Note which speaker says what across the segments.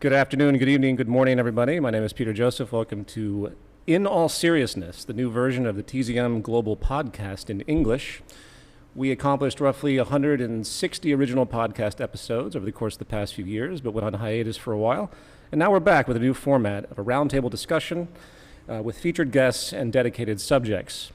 Speaker 1: Good afternoon, good evening, good morning, everybody. My name is Peter Joseph. Welcome to In All Seriousness, the new version of the TZM Global Podcast in English. We accomplished roughly 160 original podcast episodes over the course of the past few years, but went on hiatus for a while. And now we're back with a new format of a roundtable discussion with featured guests and dedicated subjects.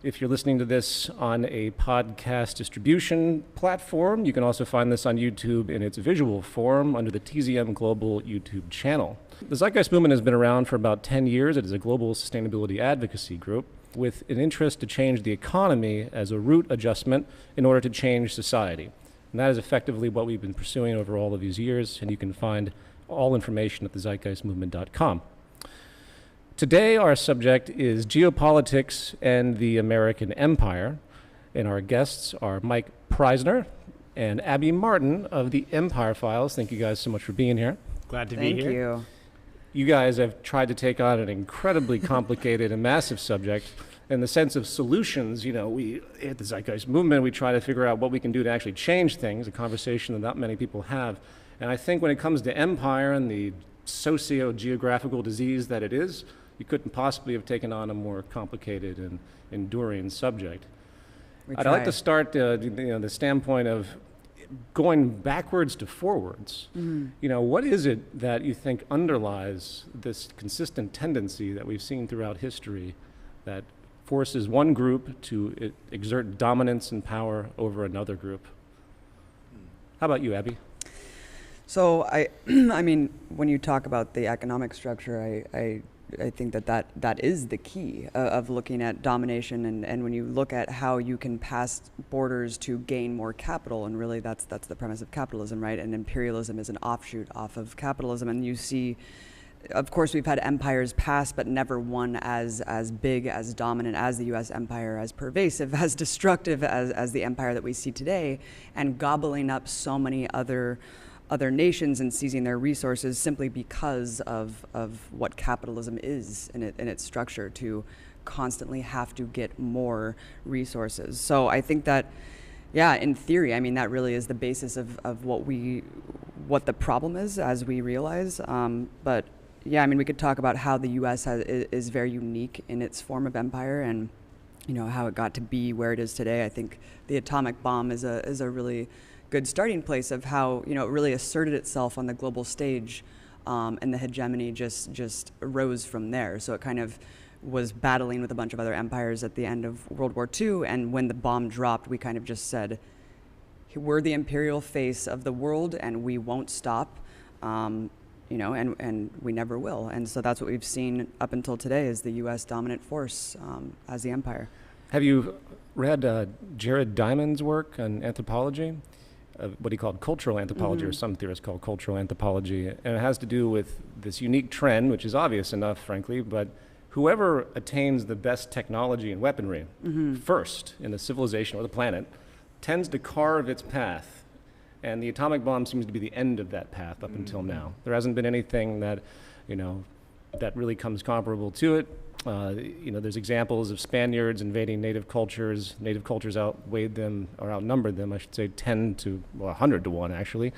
Speaker 1: If you're listening to this on a podcast distribution platform, you can also find this on YouTube in its visual form under the TZM Global YouTube channel. The Zeitgeist movement has been around for about 10 years. It is a global sustainability advocacy group with an interest to change the economy as a root adjustment in order to change society. And that is effectively what we've been pursuing over all of these years, and you can find all information at thezeitgeistmovement.com. Today, our subject is geopolitics and the American empire, and our guests are Mike Preisner and Abby Martin of the Empire Files. Thank you guys so much for being here.
Speaker 2: Glad to be here.
Speaker 3: Thank you.
Speaker 1: You guys have tried to take on an incredibly complicated and massive subject. In the sense of solutions, we at the Zeitgeist movement, we try to figure out what we can do to actually change things, a conversation that not many people have. And I think when it comes to empire and the socio-geographical disease that it is, you couldn't possibly have taken on a more complicated and enduring subject. I'd like to start the standpoint of going backwards to forwards. What is it that you think underlies this consistent tendency that we've seen throughout history that forces one group to exert dominance and power over another group? How about you, Abby?
Speaker 3: So I mean, when you talk about the economic structure, I think that is the key of looking at domination, and when you look at how you can pass borders to gain more capital, and really that's the premise of capitalism, right? And imperialism is an offshoot off of capitalism, and you see, of course, we've had empires pass, but never one as big, as dominant as the U.S. empire, as pervasive, as destructive as the empire that we see today, and gobbling up so many other nations and seizing their resources simply because of what capitalism is in its structure, to constantly have to get more resources. So I think that, yeah, in theory, I mean, that really is the basis of what the problem is, as we realize. But yeah, I mean, we could talk about how the U.S. is very unique in its form of empire, and how it got to be where it is today. I think the atomic bomb is a really good starting place of how it really asserted itself on the global stage, and the hegemony just arose from there. So it kind of was battling with a bunch of other empires at the end of World War II, and when the bomb dropped, we kind of just said, we're the imperial face of the world, and we won't stop, and we never will. And so that's what we've seen up until today, is the U.S. dominant force as the empire.
Speaker 1: Have you read Jared Diamond's work on anthropology? What he called cultural anthropology, or some theorists call cultural anthropology. And it has to do with this unique trend, which is obvious enough, frankly, but whoever attains the best technology and weaponry first in the civilization or the planet tends to carve its path. And the atomic bomb seems to be the end of that path up until now. There hasn't been anything that, that really comes comparable to it. There's examples of Spaniards invading native cultures. Native cultures outweighed them, or outnumbered them, I should say, 10 to 100 to 1, actually.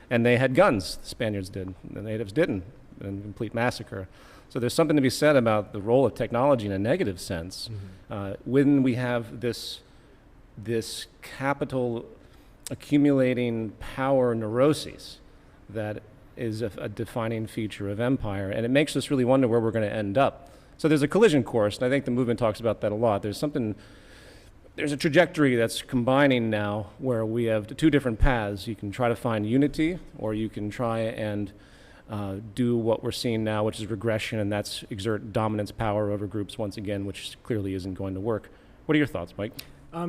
Speaker 1: And they had guns, the Spaniards did. The natives didn't, in complete massacre. So there's something to be said about the role of technology in a negative sense. When we have this capital accumulating power neuroses that is a defining feature of empire, and it makes us really wonder where we're going to end up. So there's a collision course, and I think the movement talks about that a lot. There's a trajectory that's combining now where we have two different paths. You can try to find unity, or you can try and do what we're seeing now, which is regression, and that's exert dominance power over groups once again, which clearly isn't going to work. What are your thoughts, Mike?
Speaker 2: I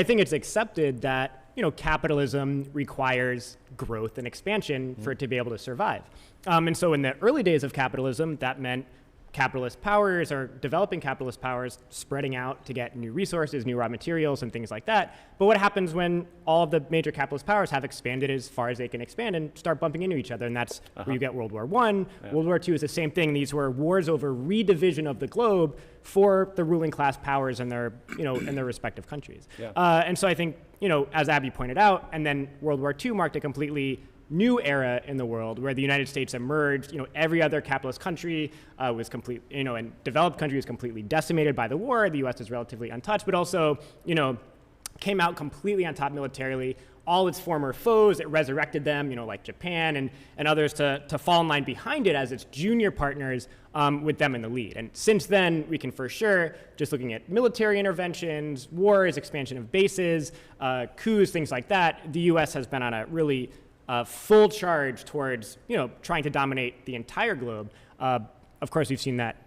Speaker 2: think it's accepted that capitalism requires growth and expansion for it to be able to survive. And so in the early days of capitalism, that meant capitalist powers, or developing capitalist powers, spreading out to get new resources, new raw materials, and things like that. But what happens when all of the major capitalist powers have expanded as far as they can expand and start bumping into each other? And that's where you get World War I. World War II is the same thing. These were wars over redivision of the globe for the ruling class powers in their, in their respective countries. And so I think, as Abby pointed out, and then World War II marked a completely new era in the world where the United States emerged. Every other capitalist country was and developed country was completely decimated by the war. The U.S. was relatively untouched, but also, came out completely on top militarily. All its former foes, it resurrected them, like Japan and others, to fall in line behind it as its junior partners, with them in the lead. And since then, we can for sure, just looking at military interventions, wars, expansion of bases, coups, things like that, the U.S. has been on a really full charge towards, trying to dominate the entire globe. Of course, we've seen that,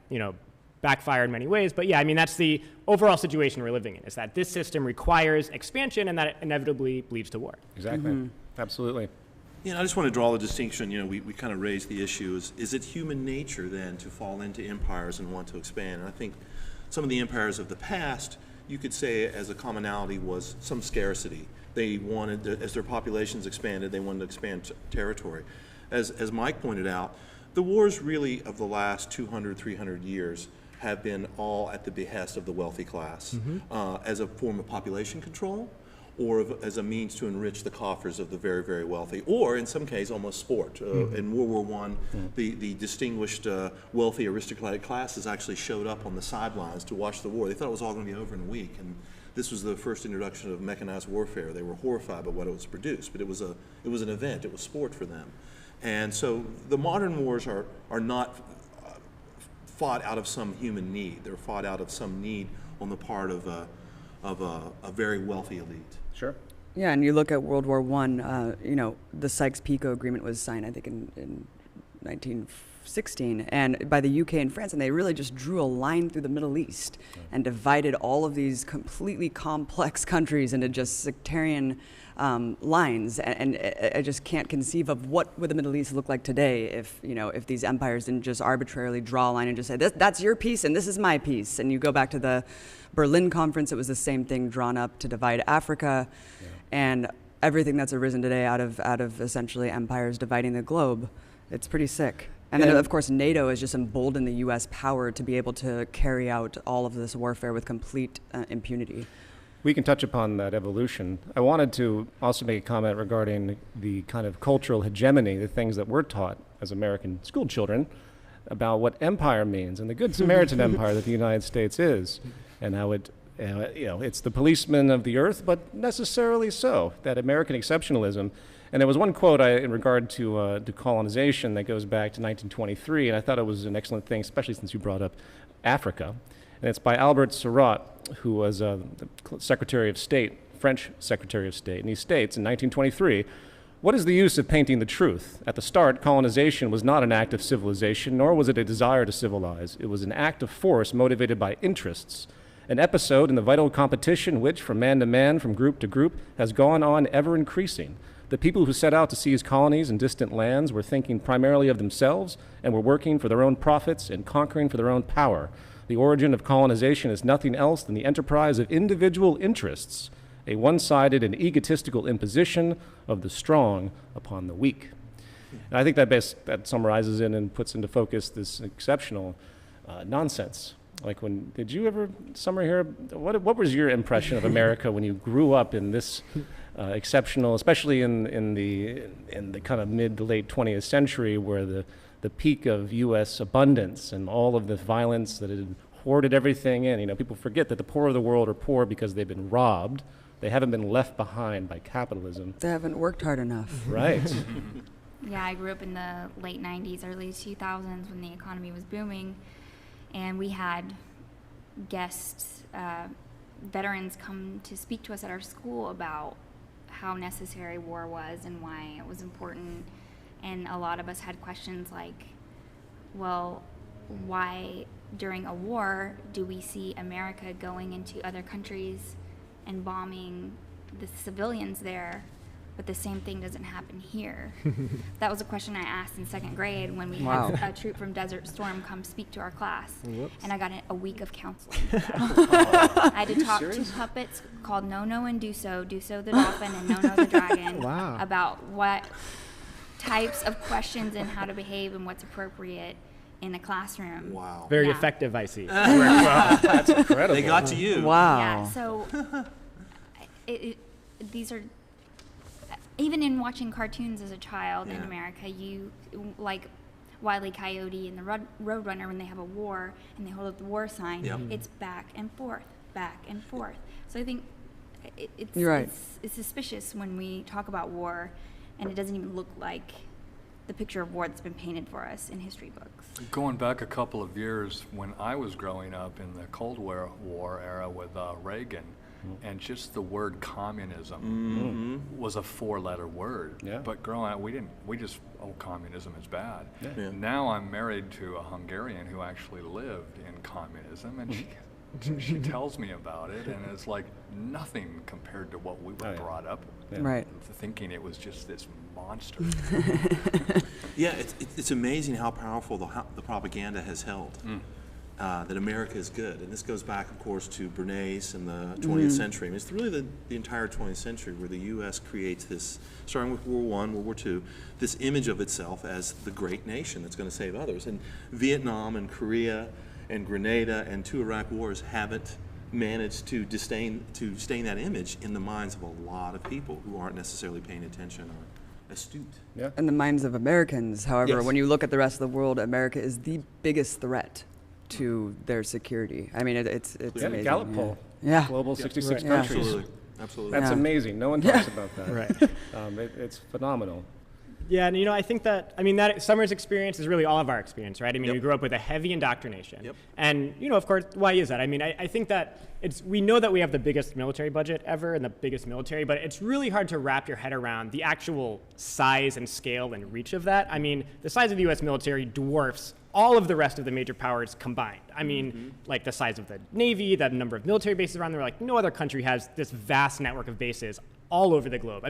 Speaker 2: backfire in many ways, but yeah, that's the overall situation we're living in, is that this system requires expansion and that it inevitably leads to war.
Speaker 1: Exactly. Absolutely.
Speaker 4: I just want to draw the distinction, we kind of raised the issue, is it human nature then to fall into empires and want to expand? And I think some of the empires of the past, you could say as a commonality was some scarcity. They wanted, as their populations expanded, they wanted to expand territory. As Mike pointed out, the wars really of the last 200, 300 years have been all at the behest of the wealthy class, as a form of population control, or as a means to enrich the coffers of the very, very wealthy, or in some cases almost sport. In World War I, the distinguished wealthy aristocratic classes actually showed up on the sidelines to watch the war. They thought it was all going to be over in a week, and this was the first introduction of mechanized warfare. They were horrified by what it was produced, but it was an event. It was sport for them. And so the modern wars are not fought out of some human need. They're fought out of some need on the part of a very wealthy elite.
Speaker 1: Sure.
Speaker 3: Yeah, and you look at World War I, the Sykes-Picot Agreement was signed, I think, in 1916, and by the UK and France, and they really just drew a line through the Middle East and divided all of these completely complex countries into just sectarian lines, and I just can't conceive of what would the Middle East look like today if these empires didn't just arbitrarily draw a line and just say, that's your piece and this is my piece. And you go back to the Berlin Conference, it was the same thing drawn up to divide Africa, and everything that's arisen today out of essentially empires dividing the globe. It's pretty sick. And then, of course, NATO has just emboldened the U.S. power to be able to carry out all of this warfare with complete impunity.
Speaker 1: We can touch upon that evolution. I wanted to also make a comment regarding the kind of cultural hegemony, the things that we're taught as American school children about what empire means and the good Samaritan empire that the United States is, and how it, it's the policeman of the earth, but necessarily so, that American exceptionalism. And there was one quote in regard to colonization that goes back to 1923, and I thought it was an excellent thing, especially since you brought up Africa. And it's by Albert Sarraut, who was the Secretary of State, French Secretary of State. And he states in 1923, "What is the use of painting the truth? At the start, colonization was not an act of civilization, nor was it a desire to civilize. It was an act of force motivated by interests, an episode in the vital competition which, from man to man, from group to group, has gone on ever increasing. The people who set out to seize colonies in distant lands were thinking primarily of themselves and were working for their own profits and conquering for their own power. The origin of colonization is nothing else than the enterprise of individual interests, a one-sided and egotistical imposition of the strong upon the weak." And I think that summarizes in and puts into focus this exceptional nonsense. Like, did you ever, Summer here, what was your impression of America when you grew up in this exceptional, especially in the kind of mid to late 20th century, where the peak of U.S. abundance and all of the violence that had hoarded everything in. People forget that the poor of the world are poor because they've been robbed. They haven't been left behind by capitalism.
Speaker 3: They haven't worked hard enough.
Speaker 1: Right.
Speaker 5: Yeah, I grew up in the late 90s, early 2000s when the economy was booming, and we had guests, veterans come to speak to us at our school about how necessary war was and why it was important. And a lot of us had questions like, well, why during a war do we see America going into other countries and bombing the civilians there, but the same thing doesn't happen here? That was a question I asked in second grade when we had a troop from Desert Storm come speak to our class. Whoops. And I got a week of counseling. I had to talk to puppets called No-No and Do-So the dolphin and No-No the dragon, about what types of questions and how to behave and what's appropriate in a classroom.
Speaker 4: Wow.
Speaker 2: Very effective, I see.
Speaker 1: Wow, that's incredible.
Speaker 4: They got to you.
Speaker 3: Wow.
Speaker 5: Yeah, so these are, even in watching cartoons as a child in
Speaker 4: Yeah.
Speaker 5: America, you like Wile E. Coyote and the Roadrunner, when they have a war and they hold up the war sign,
Speaker 4: Yeah.
Speaker 5: it's back and forth, back and forth. So I think it's,
Speaker 3: You're right.
Speaker 5: it's suspicious when we talk about war and it doesn't even look like the picture of war that's been painted for us in history books.
Speaker 6: Going back a couple of years, when I was growing up in the Cold War era with Reagan, and just the word communism was a 4-letter word.
Speaker 1: Yeah.
Speaker 6: But growing up, we just, communism is bad.
Speaker 4: Yeah.
Speaker 6: Now I'm married to a Hungarian who actually lived in communism, and she tells me about it, and it's like nothing compared to what we were
Speaker 1: Oh, yeah.
Speaker 6: brought up
Speaker 1: Yeah.
Speaker 3: Right.
Speaker 6: thinking it was just this monster.
Speaker 4: Yeah, it's amazing how powerful the propaganda has held. That America is good. And this goes back, of course, to Bernays in the 20th century. I mean, it's really the entire 20th century where the U.S. creates this, starting with World War I, World War II, this image of itself as the great nation that's going to save others. And Vietnam and Korea and Grenada and 2 Iraq wars haven't managed to stain that image in the minds of a lot of people who aren't necessarily paying attention or astute.
Speaker 1: Yeah.
Speaker 3: In the minds of Americans, however,
Speaker 4: Yes.
Speaker 3: when you look at the rest of the world, America is the biggest threat to their security. I mean, it's
Speaker 1: Yeah,
Speaker 3: amazing.
Speaker 1: Gallup
Speaker 3: yeah.
Speaker 1: poll.
Speaker 3: Yeah.
Speaker 1: Global 66
Speaker 3: Right. Yeah.
Speaker 1: countries.
Speaker 4: Absolutely.
Speaker 1: That's
Speaker 3: Yeah.
Speaker 1: amazing. No one talks about that.
Speaker 2: Right.
Speaker 1: It's phenomenal.
Speaker 2: Yeah, and I think that, that Summer's experience is really all of our experience, right?
Speaker 4: Yep.
Speaker 2: We grew up with a heavy indoctrination.
Speaker 4: Yep.
Speaker 2: And, of course, why is that? I think that we know that we have the biggest military budget ever and the biggest military, but it's really hard to wrap your head around the actual size and scale and reach of that. The size of the U.S. military dwarfs all of the rest of the major powers combined. Like the size of the Navy, the number of military bases around there, like no other country has this vast network of bases all over the globe.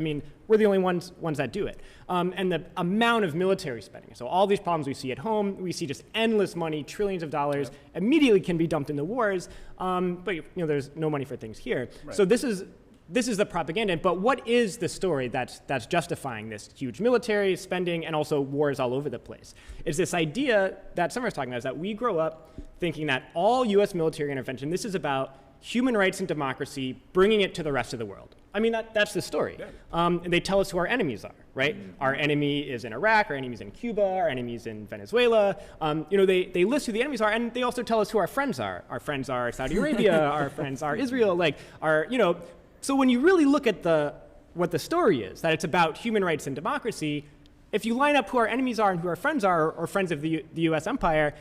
Speaker 2: We're the only ones that do it. And the amount of military spending. So all these problems we see at home, we see just endless money, trillions of dollars, immediately can be dumped into wars. But there's no money for things here.
Speaker 1: Right.
Speaker 2: So this is the propaganda. But what is the story that's justifying this huge military spending and also wars all over the place? It's this idea that Summer's talking about, is that we grow up thinking that all U.S. military intervention, this is about human rights and democracy, bringing it to the rest of the world. That's the story.
Speaker 1: Yeah.
Speaker 2: And they tell us who our enemies are, right? Our enemy is in Iraq, our enemy's in Cuba, our enemy's in Venezuela. They list who the enemies are, and they also tell us who our friends are. Our friends are Saudi Arabia, our friends are Israel, So when you really look at what the story is, that it's about human rights and democracy, if you line up who our enemies are and who our friends are, or friends of the U.S. empire,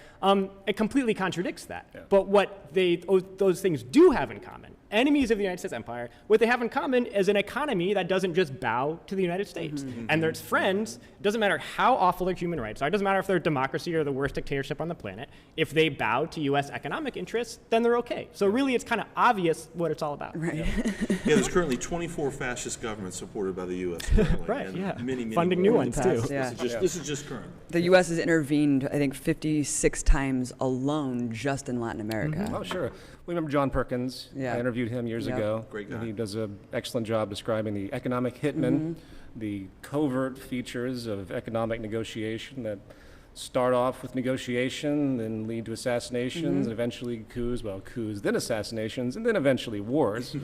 Speaker 2: it completely contradicts that.
Speaker 1: Yeah.
Speaker 2: But what those things do have in common, enemies of the United States empire, what they have in common is an economy that doesn't just bow to the United States. And their friends, it doesn't matter how awful their human rights are, it doesn't matter if they're a democracy or the worst dictatorship on the planet, if they bow to U.S. economic interests, then they're okay. So really it's kind of obvious what it's all about.
Speaker 3: Right.
Speaker 4: Yeah, there's currently 24 fascist governments supported by the U.S. currently,
Speaker 2: Right,
Speaker 4: and
Speaker 2: yeah.
Speaker 4: many
Speaker 2: Funding new
Speaker 4: more.
Speaker 2: ones,
Speaker 3: Past,
Speaker 2: too.
Speaker 3: yeah.
Speaker 4: This is just current.
Speaker 3: The U.S. has intervened, I think, 56 times alone just in Latin America.
Speaker 1: Oh, sure. We remember John Perkins.
Speaker 3: Yeah.
Speaker 1: I interviewed him years
Speaker 3: Yep.
Speaker 1: ago.
Speaker 4: Great
Speaker 1: And
Speaker 4: guy.
Speaker 1: he does an excellent job describing the economic hitmen, the covert features of economic negotiation that start off with negotiation, then lead to assassinations, and eventually coups, then assassinations, and then eventually wars.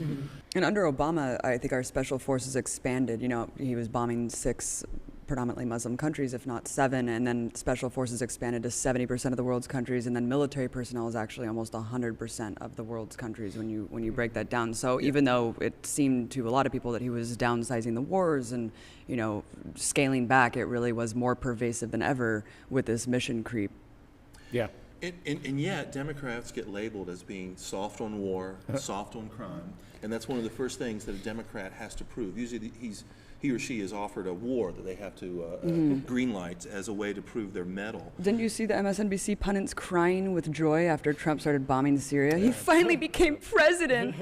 Speaker 3: And under Obama, I think our special forces expanded. He was bombing 6 predominantly Muslim countries, if not 7, and then special forces expanded to 70% of the world's countries, and then military personnel is actually almost 100% of the world's countries when you break that down. So even though it seemed to a lot of people that he was downsizing the wars and scaling back, it really was more pervasive than ever with this mission creep.
Speaker 1: Yeah.
Speaker 4: And yet, Democrats get labeled as being soft on war, soft on crime, and that's one of the first things that a Democrat has to prove. Usually he or she is offered a war that they have to greenlight as a way to prove their mettle.
Speaker 3: Didn't you see the MSNBC pundits crying with joy after Trump started bombing Syria? He finally became president.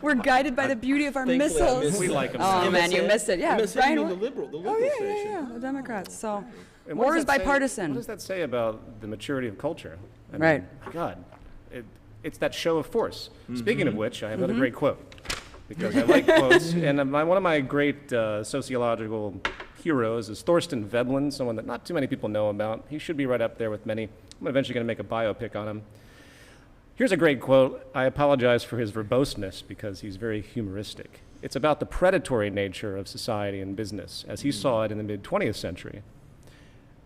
Speaker 3: We're guided by the beauty of our
Speaker 4: Thankfully, I
Speaker 3: missiles.
Speaker 4: missed
Speaker 1: We
Speaker 4: that.
Speaker 1: like 'em.
Speaker 3: Oh man, you missed it. Yeah,
Speaker 4: MSNBC,
Speaker 3: Brian.
Speaker 4: the liberal
Speaker 3: Oh yeah,
Speaker 4: station.
Speaker 3: yeah, the Democrats. So
Speaker 1: And what
Speaker 3: war
Speaker 1: does
Speaker 3: is
Speaker 1: that say-
Speaker 3: bipartisan.
Speaker 1: What does that say about the maturity of culture?
Speaker 3: Right.
Speaker 1: My God, it's that show of force. Speaking of which, I have another great quote, because I like quotes, and one of my great sociological heroes is Thorstein Veblen, someone that not too many people know about. He should be right up there with many. I'm eventually going to make a biopic on him. Here's a great quote. I apologize for his verboseness because he's very humoristic. It's about the predatory nature of society and business as he saw it in the mid-20th century.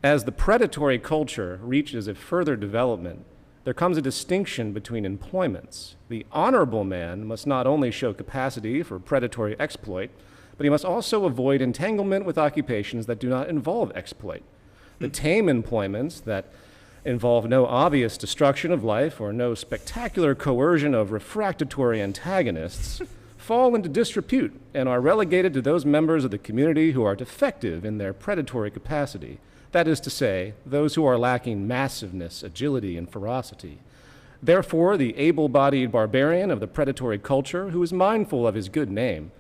Speaker 1: As the predatory culture reaches a further development, there comes a distinction between employments. The honorable man must not only show capacity for predatory exploit, but he must also avoid entanglement with occupations that do not involve exploit. The tame employments that involve no obvious destruction of life or no spectacular coercion of refractory antagonists fall into disrepute and are relegated to those members of the community who are defective in their predatory capacity. That is to say, those who are lacking massiveness, agility, and ferocity. Therefore, the able-bodied barbarian of the predatory culture, who is mindful of his good name,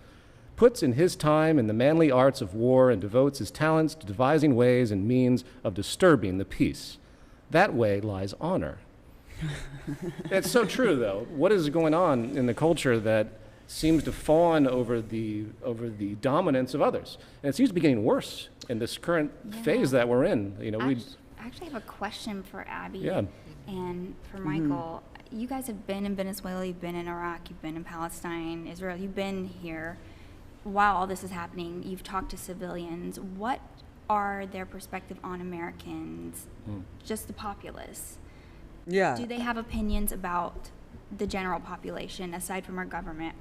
Speaker 1: puts in his time in the manly arts of war and devotes his talents to devising ways and means of disturbing the peace. That way lies honor. It's so true, though. What is going on in the culture that seems to fawn over the dominance of others? And it seems to be getting worse in this current phase that we're in. You know,
Speaker 5: I actually have a question for Abby and for Michael. You guys have been in Venezuela, you've been in Iraq, you've been in Palestine, Israel, you've been here. While all this is happening, you've talked to civilians. What are their perspective on Americans, just the populace?
Speaker 3: Yeah.
Speaker 5: Do they have opinions about the general population aside from our government?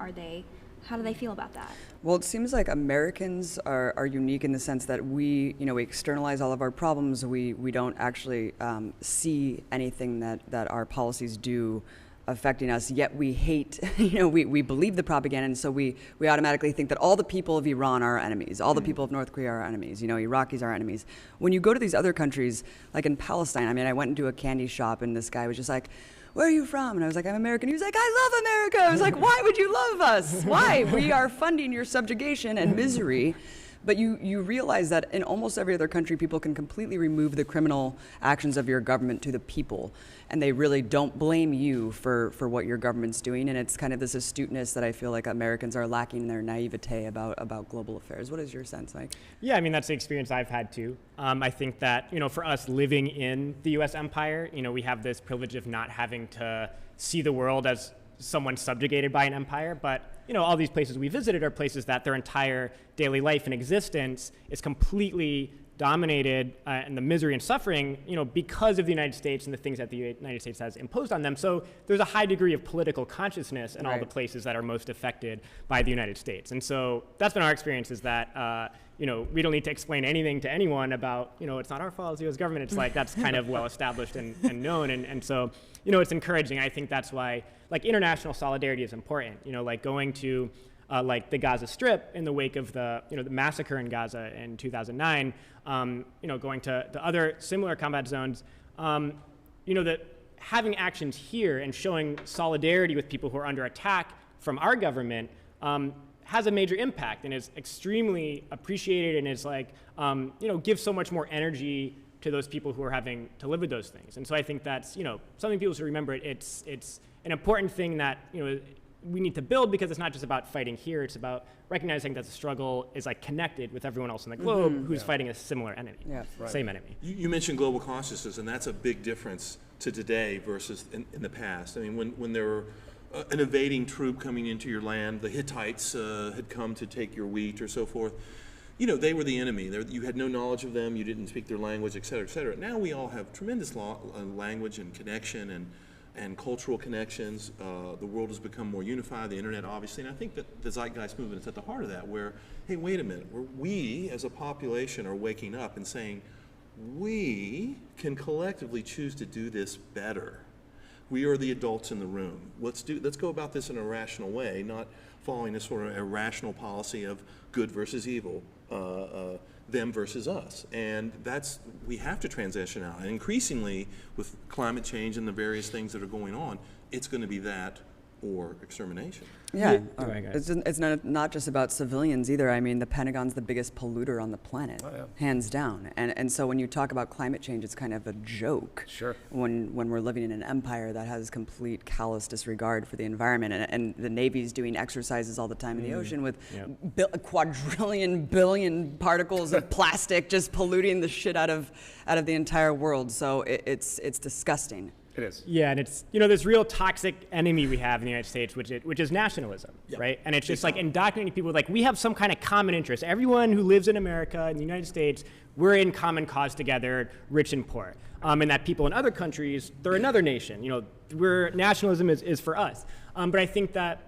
Speaker 5: How do they feel about that?
Speaker 3: Well, it seems like Americans are unique in the sense that we externalize all of our problems. We don't actually see anything that our policies do affecting us, yet we hate, we believe the propaganda, and so we automatically think that all the people of Iran are our enemies, all the people of North Korea are our enemies, Iraqis are our enemies. When you go to these other countries, like in Palestine, I mean, I went into a candy shop and this guy was just like, "Where are you from?" And I was like, "I'm American." He was like, "I love America." I was like, "Why would you love us? Why? We are funding your subjugation and misery." But you realize that in almost every other country, people can completely remove the criminal actions of your government to the people, and they really don't blame you for what your government's doing. And it's kind of this astuteness that I feel like Americans are lacking in their naivete about global affairs. What is your sense, Mike?
Speaker 2: Yeah, I mean, that's the experience I've had too. I think that, for us living in the U.S. empire, we have this privilege of not having to see the world as someone subjugated by an empire, but all these places we visited are places that their entire daily life and existence is completely dominated and the misery and suffering, because of the United States and the things that the United States has imposed on them. So there's a high degree of political consciousness in all the places that are most affected by the United States. And so that's been our experience, is that, we don't need to explain anything to anyone about, it's not our fault as the U.S. government. It's like, that's kind of well established and known. And so, it's encouraging. I think that's why, international solidarity is important. Like going to, the Gaza Strip in the wake of the massacre in Gaza in 2009, going to other similar combat zones, that having actions here and showing solidarity with people who are under attack from our government has a major impact and is extremely appreciated, and is gives so much more energy to those people who are having to live with those things. And so I think that's, something people should remember. It's an important thing that, we need to build, because it's not just about fighting here. It's about recognizing that the struggle is connected with everyone else in the globe who's fighting a similar enemy, same enemy.
Speaker 4: You mentioned global consciousness, and that's a big difference to today versus in the past. I mean, when there were an invading troop coming into your land, the Hittites had come to take your wheat or so forth. They were the enemy. You had no knowledge of them. You didn't speak their language, et cetera, et cetera. Now we all have tremendous language and connection and cultural connections. The world has become more unified, the internet obviously, and I think that the Zeitgeist movement is at the heart of that, where, hey, wait a minute, we as a population are waking up and saying, we can collectively choose to do this better. We are the adults in the room. Let's go about this in a rational way, not following this sort of irrational policy of good versus evil, them versus us. And we have to transition out. And increasingly, with climate change and the various things that are going on, it's going to be that or extermination.
Speaker 3: Yeah, it's not just about civilians either. I mean, the Pentagon's the biggest polluter on the planet, hands down. And so when you talk about climate change, it's kind of a joke.
Speaker 1: Sure. When
Speaker 3: we're living in an empire that has complete callous disregard for the environment, and the Navy's doing exercises all the time in the ocean with quadrillion billion particles of plastic just polluting the shit out of the entire world. So it's disgusting.
Speaker 1: It is.
Speaker 2: Yeah, and it's, you know, this real toxic enemy we have in the United States, which is nationalism,
Speaker 4: Yeah.
Speaker 2: right? And it's just like indoctrinating people with like, we have some kind of common interest. Everyone who lives in America, in the United States, we're in common cause together, rich and poor. And that people in other countries, they're another nation. You know, nationalism is for us. But I think that,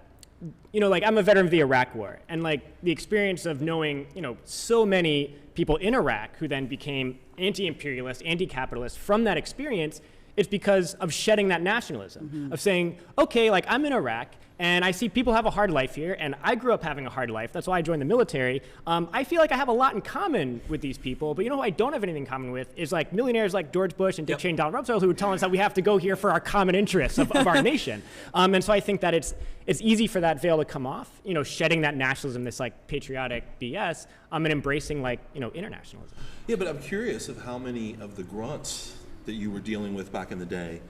Speaker 2: you know, like I'm a veteran of the Iraq War, and like the experience of knowing, you know, so many people in Iraq who then became anti-imperialist, anti-capitalist from that experience, it's because of shedding that nationalism, of saying, okay, like I'm in Iraq, and I see people have a hard life here, and I grew up having a hard life. That's why I joined the military. I feel like I have a lot in common with these people, but you know who I don't have anything in common with is like millionaires like George Bush and Dick Cheney, Donald Rumsfeld, who are telling us that we have to go here for our common interests of our nation. And so I think that it's easy for that veil to come off, you know, shedding that nationalism, this like patriotic BS, and embracing like, you know, internationalism.
Speaker 4: Yeah, but I'm curious of how many of the grunts that you were dealing with back in the day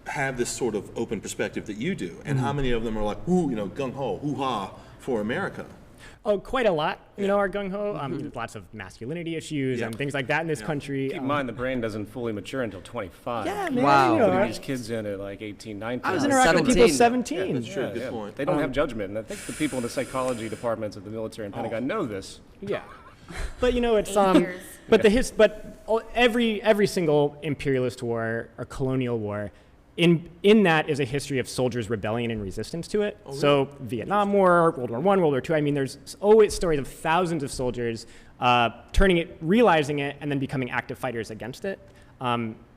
Speaker 4: have this sort of open perspective that you do, and how many of them are like, ooh, you know, gung-ho, hoo-ha for America?
Speaker 2: Oh, quite a lot, you know, are gung-ho. Lots of masculinity issues and things like that in this country.
Speaker 1: Keep in mind, the brain doesn't fully mature until 25.
Speaker 2: Yeah, man.
Speaker 3: Wow.
Speaker 2: You know,
Speaker 1: Putting these kids in at like 18, 19.
Speaker 2: I was interacting with people 17.
Speaker 4: That's true, good point.
Speaker 1: They don't have judgment, and I think the people in the psychology departments of the military and Pentagon know this.
Speaker 2: Yeah, but you know, it's
Speaker 5: 8 years.
Speaker 2: but every single imperialist war or colonial war, in that is a history of soldiers' rebellion and resistance to it. So Vietnam War, World War I, World War II. I mean, there's always stories of thousands of soldiers turning it, realizing it, and then becoming active fighters against it.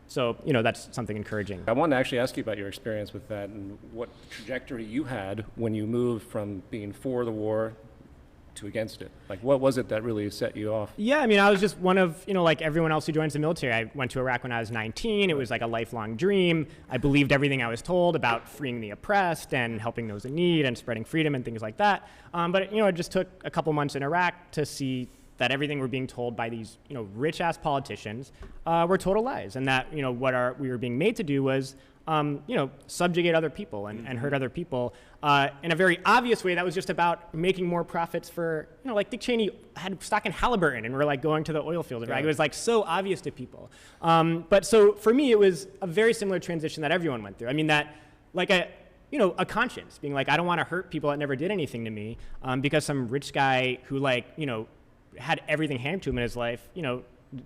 Speaker 2: So, you know, that's something encouraging.
Speaker 1: I wanted to actually ask you about your experience with that and what trajectory you had when you moved from being for the war to against it. Like, what was it that really set you off?
Speaker 2: Yeah, I mean, I was just one of, you know, like everyone else who joins the military. I went to Iraq when I was 19. It was like a lifelong dream. I believed everything I was told about freeing the oppressed and helping those in need and spreading freedom and things like that. But, you know, it just took a couple months in Iraq to see that everything we're being told by these, you know, rich-ass politicians were total lies, and that, you know, what we were being made to do was, you know, subjugate other people and hurt other people in a very obvious way that was just about making more profits for, you know, like Dick Cheney had stock in Halliburton and we're like going to the oil fields. Right? It was like so obvious to people. But so for me, it was a very similar transition that everyone went through. I mean, that like a conscience being like, I don't want to hurt people that never did anything to me because some rich guy who like, you know, had everything handed to him in his life, you know,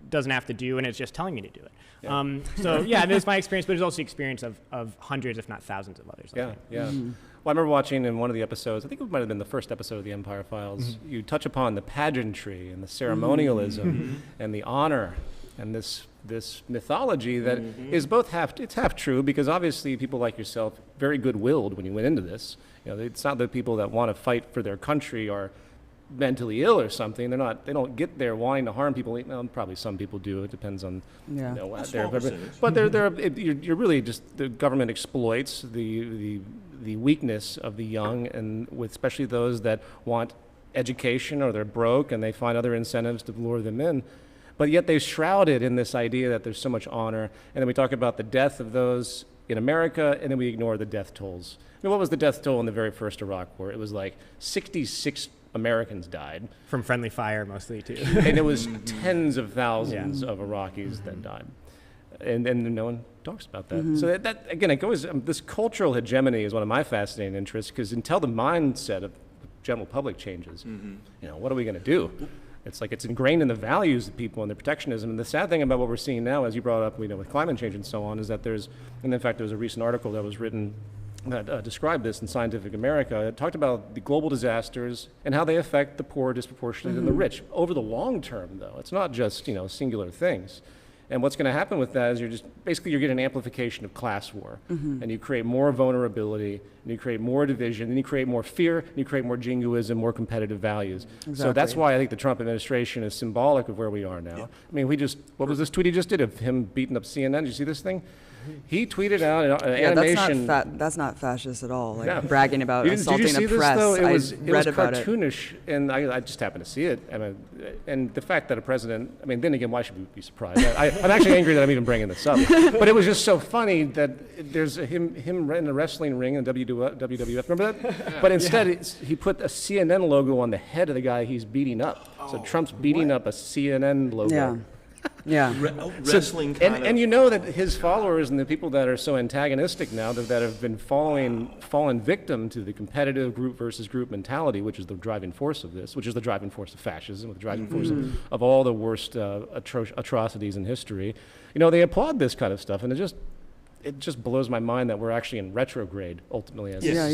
Speaker 2: doesn't have to do and is just telling me to do it. Yeah. So yeah, that's my experience, but it's also the experience of hundreds, if not thousands of others.
Speaker 1: Yeah, yeah. Well, I remember watching in one of the episodes, I think it might have been the first episode of the Empire Files, you touch upon the pageantry and the ceremonialism and the honor and this mythology that is both it's half true, because obviously people like yourself, very good-willed when you went into this. You know, it's not the people that want to fight for their country are mentally ill or something. They don't get there wanting to harm people. Well, probably some people do. It depends on you know, what but you're really just, the government exploits the weakness of the young, and with especially those that want education or they're broke and they find other incentives to lure them in. But yet they're shrouded in this idea that there's so much honor, and then we talk about the death of those in America, and then we ignore the death tolls. I mean, what was the death toll in the very first Iraq War? It was like 66 Americans died.
Speaker 2: From friendly fire, mostly, too.
Speaker 1: And it was tens of thousands of Iraqis that died. And no one talks about that. So that again, it goes, this cultural hegemony is one of my fascinating interests, because until the mindset of the general public changes, you know, what are we going to do? It's like it's ingrained in the values of people and the protectionism. And the sad thing about what we're seeing now, as you brought up, you know, with climate change and so on, is that and in fact, there was a recent article that was written that described this in Scientific America. It talked about the global disasters and how they affect the poor disproportionately than the rich. Over the long term, though, it's not just, you know, singular things. And what's going to happen with that is you're getting an amplification of class war. And you create more vulnerability, and you create more division, and you create more fear, and you create more jingoism, more competitive values. So that's why I think the Trump administration is symbolic of where we are now. I mean, what was this tweet he just did of him beating up CNN? Did you see this thing? He tweeted out an animation.
Speaker 3: That's not fascist at all. Like bragging about assaulting
Speaker 1: did you see
Speaker 3: a press.
Speaker 1: This, though?
Speaker 3: It was
Speaker 1: cartoonish, and I just happened to see it. And the fact that a president, I mean, then again, why should we be surprised? I'm actually angry that I'm even bringing this up. But it was just so funny that there's him in a wrestling ring in WWF. Remember that? But instead, he put a CNN logo on the head of the guy he's beating up. So Trump's beating up a CNN logo.
Speaker 3: Yeah. Yeah.
Speaker 4: Wrestling
Speaker 1: So,
Speaker 4: kind of.
Speaker 1: and you know that his followers and the people that are so antagonistic now that have been fallen victim to the competitive group versus group mentality, which is the driving force of this, which is the driving force of fascism, the driving force of all the worst atrocities in history. You know, they applaud this kind of stuff, and it just blows my mind that we're actually in retrograde ultimately as a
Speaker 3: Yeah,
Speaker 1: society.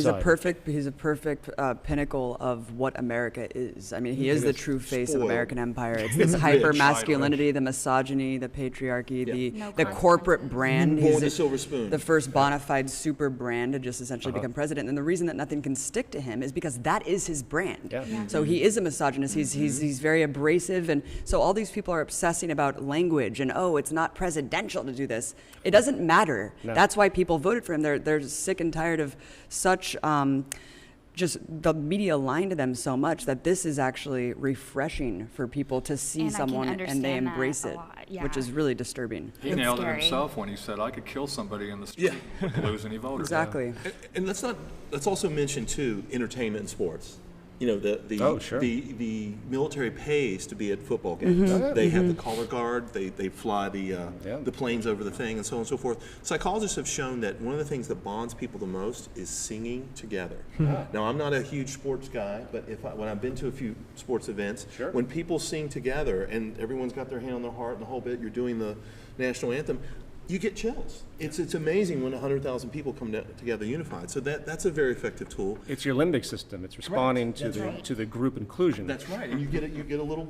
Speaker 3: he's a perfect pinnacle of what America is. I mean, he is the true face of
Speaker 4: Spoiled.
Speaker 3: American empire. It's this
Speaker 4: Rich.
Speaker 3: hyper masculinity, the misogyny, the patriarchy,
Speaker 5: No
Speaker 3: the corporate
Speaker 5: consequences.
Speaker 3: brand.
Speaker 4: Born
Speaker 3: He's
Speaker 4: the silver spoon.
Speaker 3: the first bona fide super brand to just essentially become president. And the reason that nothing can stick to him is because that is his brand.
Speaker 1: Yeah. Yeah.
Speaker 3: So he is a misogynist. He's very abrasive, and so all these people are obsessing about language and it's not presidential to do this. It doesn't matter.
Speaker 1: No.
Speaker 3: That's why people voted for him. They're sick and tired of such just the media lying to them so much that this is actually refreshing for people to see
Speaker 5: And I can
Speaker 3: someone and they
Speaker 5: understand that
Speaker 3: embrace
Speaker 5: a
Speaker 3: it,
Speaker 5: lot, yeah.
Speaker 3: which is really disturbing.
Speaker 6: He
Speaker 5: It's
Speaker 6: nailed it
Speaker 5: scary.
Speaker 6: himself when he said, I could kill somebody in the street, wouldn't lose any voters.
Speaker 3: Exactly.
Speaker 4: And let's also mention too entertainment and sports. You know, the military pays to be at football games. They have the color guard. They fly the planes over the thing and so on and so forth. Psychologists have shown that one of the things that bonds people the most is singing together. Now, I'm not a huge sports guy, but when I've been to a few sports events, when people sing together and everyone's got their hand on their heart and the whole bit, you're doing the national anthem, you get chills. It's amazing when 100,000 people come together unified. So that's a very effective tool.
Speaker 1: It's your limbic system. It's responding to the group inclusion.
Speaker 4: That's right, and you get a little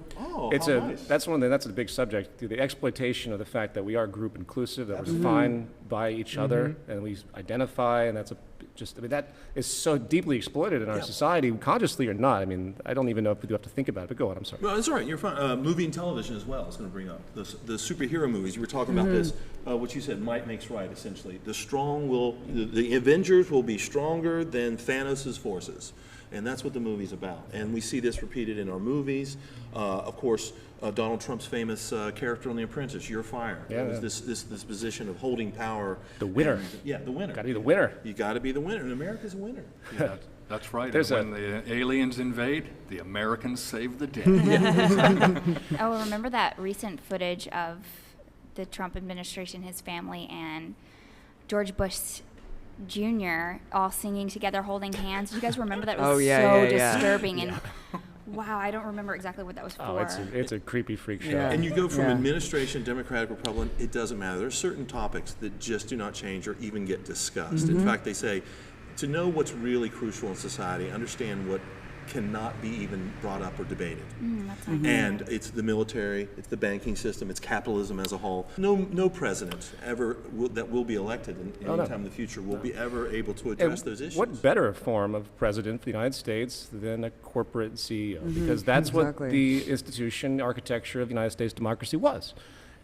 Speaker 4: nice.
Speaker 1: That's a big subject. The exploitation of the fact that we are group inclusive, that we're defined by each other, and we identify, and that is so deeply exploited in our society, consciously or not. I mean, I don't even know if we do have to think about it. But go on. I'm sorry.
Speaker 4: Well, that's all right. You're fine. Movie and television as well. I was going to bring up the superhero movies. You were talking about this. What you said, might makes right. Essentially, the Avengers will be stronger than Thanos' forces. And that's what the movie's about. And we see this repeated in our movies. Of course, Donald Trump's famous character on The Apprentice, "You're fired."
Speaker 1: Yeah,
Speaker 4: It was this position of holding power.
Speaker 1: The winner.
Speaker 4: The winner.
Speaker 1: Got to be the winner.
Speaker 4: You got to be the winner, and America's a winner.
Speaker 6: That's right.
Speaker 1: There's
Speaker 6: And when the aliens invade, the Americans save the day.
Speaker 5: Oh, remember that recent footage of the Trump administration, his family, and George Bush Jr. all singing together, holding hands? Do you guys remember that? It was so disturbing. And wow, I don't remember exactly what that was for.
Speaker 1: Oh, it's a creepy freak show.
Speaker 3: Yeah.
Speaker 4: And you go from administration, Democratic, Republican, it doesn't matter. There are certain topics that just do not change or even get discussed. In fact, they say, to know what's really crucial in society, understand what cannot be even brought up or debated.
Speaker 5: That's not
Speaker 4: And it's the military, it's the banking system, it's capitalism as a whole. No president ever that will be elected in any time in the future will be ever able to address those issues.
Speaker 1: What better form of president for the United States than a corporate CEO? Because that's what the institution, architecture of the United States democracy was.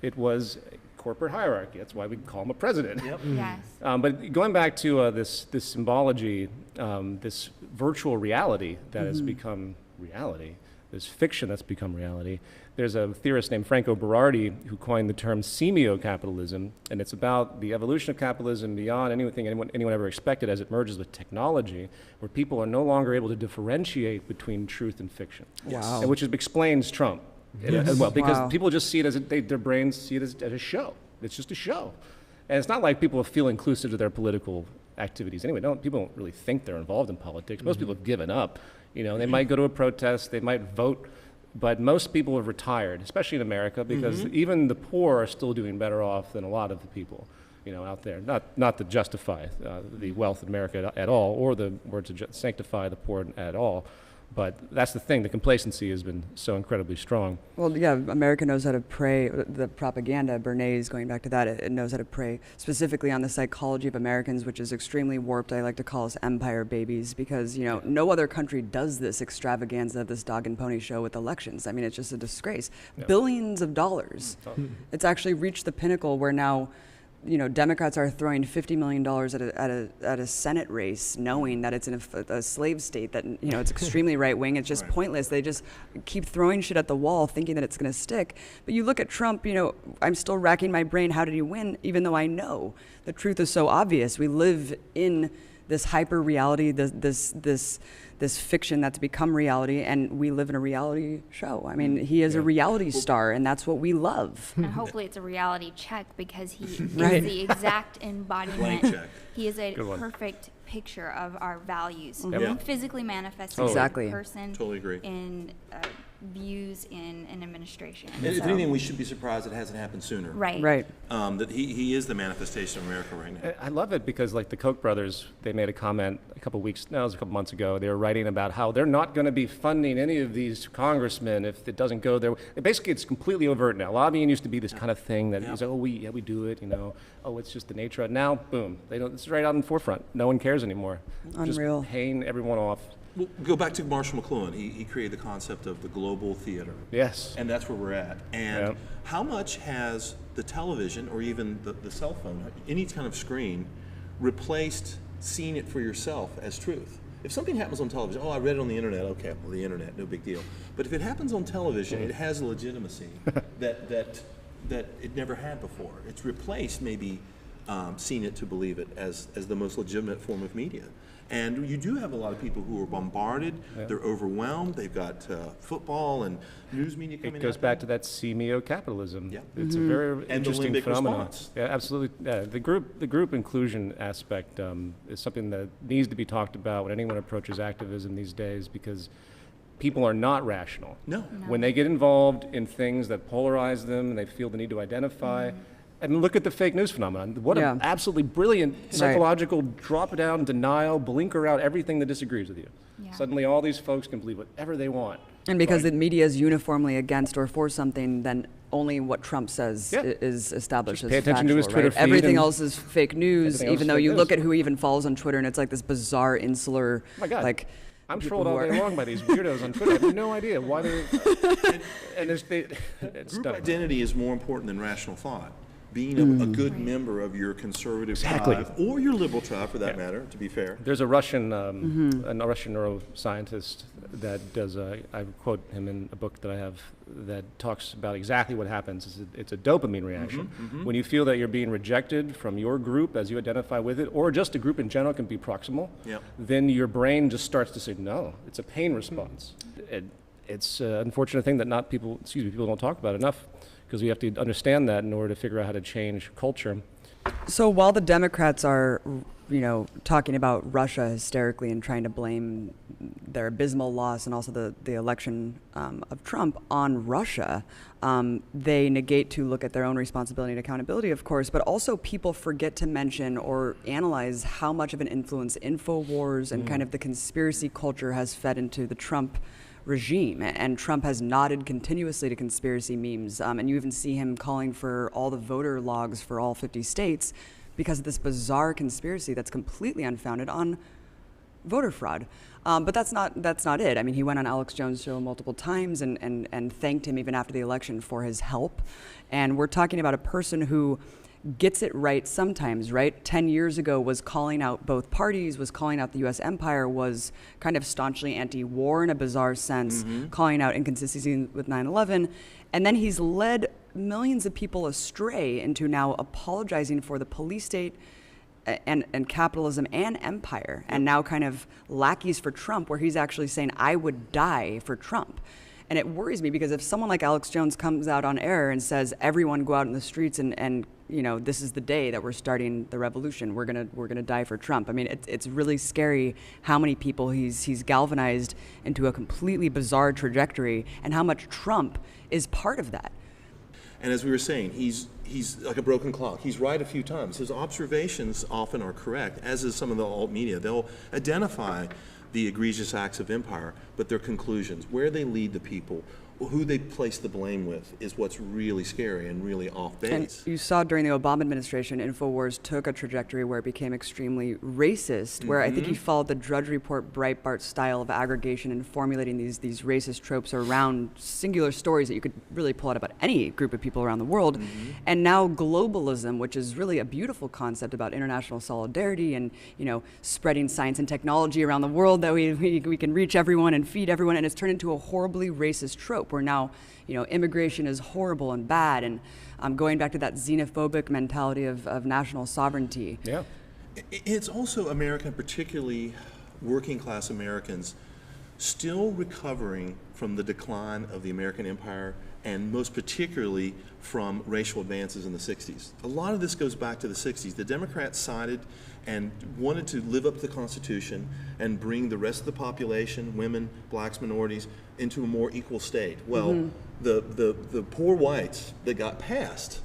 Speaker 1: It was a corporate hierarchy. That's why we call him a president.
Speaker 5: Yes.
Speaker 1: But going back to this symbology, this virtual reality that has become reality, this fiction that's become reality, there's a theorist named Franco Berardi who coined the term semio-capitalism, and it's about the evolution of capitalism beyond anything anyone ever expected as it merges with technology, where people are no longer able to differentiate between truth and fiction.
Speaker 3: Wow.
Speaker 1: And which explains Trump. As well, because
Speaker 3: Wow.
Speaker 1: people just see it as their brains see it as a show. It's just a show, and it's not like people feel inclusive to their political activities. Anyway, people don't really think they're involved in politics. Most people have given up. You know, they might go to a protest, they might vote, but most people have retired, especially in America, because even the poor are still doing better off than a lot of the people, you know, out there. Not to justify the wealth of America at all, or to sanctify the poor at all. But that's the thing, the complacency has been so incredibly strong.
Speaker 3: Well, yeah, America knows how to prey, the propaganda, Bernays, going back to that, it knows how to prey specifically on the psychology of Americans, which is extremely warped. I like to call us empire babies because, you know, no other country does this extravaganza, this dog and pony show with elections. I mean, it's just a disgrace. Billions of dollars. It's actually reached the pinnacle where now, you know, Democrats are throwing $50 million at a Senate race, knowing that it's in a slave state, that, you know, it's extremely right wing. It's just pointless. They just keep throwing shit at the wall, thinking that it's going to stick. But you look at Trump. You know, I'm still racking my brain. How did he win? Even though I know the truth is so obvious. We live in this hyper reality, this fiction that's become reality, and we live in a reality show. I mean, he is a reality star, and that's what we love.
Speaker 5: And hopefully it's a reality check, because he is
Speaker 3: Right.
Speaker 5: the exact
Speaker 4: Blank
Speaker 5: embodiment.
Speaker 4: check.
Speaker 5: He is a
Speaker 1: Good one.
Speaker 5: perfect picture of our values,
Speaker 4: Yeah.
Speaker 5: physically manifesting
Speaker 3: Exactly.
Speaker 5: in person,
Speaker 4: Totally agree.
Speaker 5: in views in an administration.
Speaker 4: And if anything, we should be surprised it hasn't happened sooner.
Speaker 5: Right.
Speaker 3: Right.
Speaker 4: That he is the manifestation of America right now.
Speaker 1: I love it because, like, the Koch brothers, they made a comment it was a couple months ago. They were writing about how they're not going to be funding any of these congressmen if it doesn't go their way. Basically, it's completely overt now. Lobbying used to be this kind of thing that is, we do it, Oh, it's just the nature of it. Now, boom, it's right out in the forefront. No one cares anymore.
Speaker 3: Unreal.
Speaker 1: Just paying everyone off.
Speaker 4: Well, go back to Marshall McLuhan. He created the concept of the global theater.
Speaker 1: Yes.
Speaker 4: And that's where we're at. And
Speaker 1: Yeah.
Speaker 4: how much has the television or even the cell phone, any kind of screen, replaced seeing it for yourself as truth? If something happens on television, I read it on the internet, okay, well, the internet, no big deal. But if it happens on television, it has a legitimacy that it never had before. It's replaced maybe seeing it to believe it as the most legitimate form of media. And you do have a lot of people who are bombarded, they're overwhelmed, they've got football and news media coming
Speaker 1: It goes
Speaker 4: at
Speaker 1: back
Speaker 4: them.
Speaker 1: to that semio capitalism.
Speaker 4: Yeah.
Speaker 1: It's a very
Speaker 4: And the
Speaker 1: interesting
Speaker 4: limbic
Speaker 1: phenomenon.
Speaker 4: response.
Speaker 1: Yeah, absolutely. Yeah, the group inclusion aspect is something that needs to be talked about when anyone approaches activism these days, because people are not rational.
Speaker 4: No.
Speaker 1: When they get involved in things that polarize them and they feel the need to identify. And look at the fake news phenomenon. What an absolutely brilliant psychological drop down, denial, blinker out everything that disagrees with you.
Speaker 5: Yeah.
Speaker 1: Suddenly all these folks can believe whatever they want.
Speaker 3: And because the media is uniformly against or for something, then only what Trump says is established
Speaker 1: Just pay
Speaker 3: as
Speaker 1: attention to his
Speaker 3: factual,
Speaker 1: Twitter
Speaker 3: right?
Speaker 1: feed
Speaker 3: Everything
Speaker 1: and
Speaker 3: else is fake news,
Speaker 1: everything else
Speaker 3: even
Speaker 1: is
Speaker 3: though
Speaker 1: fake
Speaker 3: you
Speaker 1: news.
Speaker 3: look at who even follows on Twitter, and it's like this bizarre, insular,
Speaker 1: Oh my God.
Speaker 3: like...
Speaker 1: I'm
Speaker 3: people
Speaker 1: trolled all
Speaker 3: who
Speaker 1: day
Speaker 3: are-
Speaker 1: long by these weirdos on Twitter. I have no idea why they're... it's
Speaker 4: Group
Speaker 1: dumb.
Speaker 4: identity is more important than rational thought. Being a good member of your conservative
Speaker 1: Exactly.
Speaker 4: tribe, or your liberal tribe for that matter, to be fair.
Speaker 1: There's a Russian neuroscientist that does, I quote him in a book that I have that talks about exactly what happens. It's a dopamine reaction. When you feel that you're being rejected from your group as you identify with it, or just a group in general can be proximal, then your brain just starts to say, no, it's a pain response. It's an unfortunate thing that people don't talk about enough, because we have to understand that in order to figure out how to change culture.
Speaker 3: So while the Democrats are, talking about Russia hysterically and trying to blame their abysmal loss and also the election of Trump on Russia, they negate to look at their own responsibility and accountability, of course, but also people forget to mention or analyze how much of an influence InfoWars and kind of the conspiracy culture has fed into the Trump regime. And Trump has nodded continuously to conspiracy memes, and you even see him calling for all the voter logs for all 50 states because of this bizarre conspiracy that's completely unfounded on voter fraud. But that's not it. I mean, he went on Alex Jones' show multiple times and thanked him even after the election for his help. And we're talking about a person who gets it right sometimes, right? 10 years ago was calling out both parties, was calling out the U.S. empire, was kind of staunchly anti-war in a bizarre sense, calling out inconsistencies with 9/11. And then he's led millions of people astray into now apologizing for the police state and capitalism and empire, and now kind of lackeys for Trump, where he's actually saying, I would die for Trump. And it worries me because if someone like Alex Jones comes out on air and says, everyone go out in the streets and this is the day that we're starting the revolution, we're gonna die for Trump. I mean, it's really scary how many people he's galvanized into a completely bizarre trajectory, and how much Trump is part of that.
Speaker 4: And as we were saying, he's like a broken clock. He's right a few times. His observations often are correct, as is some of the alt media. They'll identify the egregious acts of empire, but their conclusions, where they lead the people, who they place the blame with, is what's really scary and really off base.
Speaker 3: And you saw during the Obama administration, InfoWars took a trajectory where it became extremely racist, where I think he followed the Drudge Report Breitbart style of aggregation and formulating these racist tropes around singular stories that you could really pull out about any group of people around the world. And now globalism, which is really a beautiful concept about international solidarity and spreading science and technology around the world, that we can reach everyone and feed everyone, and it's turned into a horribly racist trope where now immigration is horrible and bad, and going back to that xenophobic mentality of national sovereignty.
Speaker 1: Yeah.
Speaker 4: It's also American, particularly working class Americans, still recovering from the decline of the American empire, and most particularly from racial advances in the 60s. A lot of this goes back to the 60s. The Democrats sided and wanted to live up to the Constitution and bring the rest of the population, women, blacks, minorities, into a more equal state. Well, the poor whites that got passed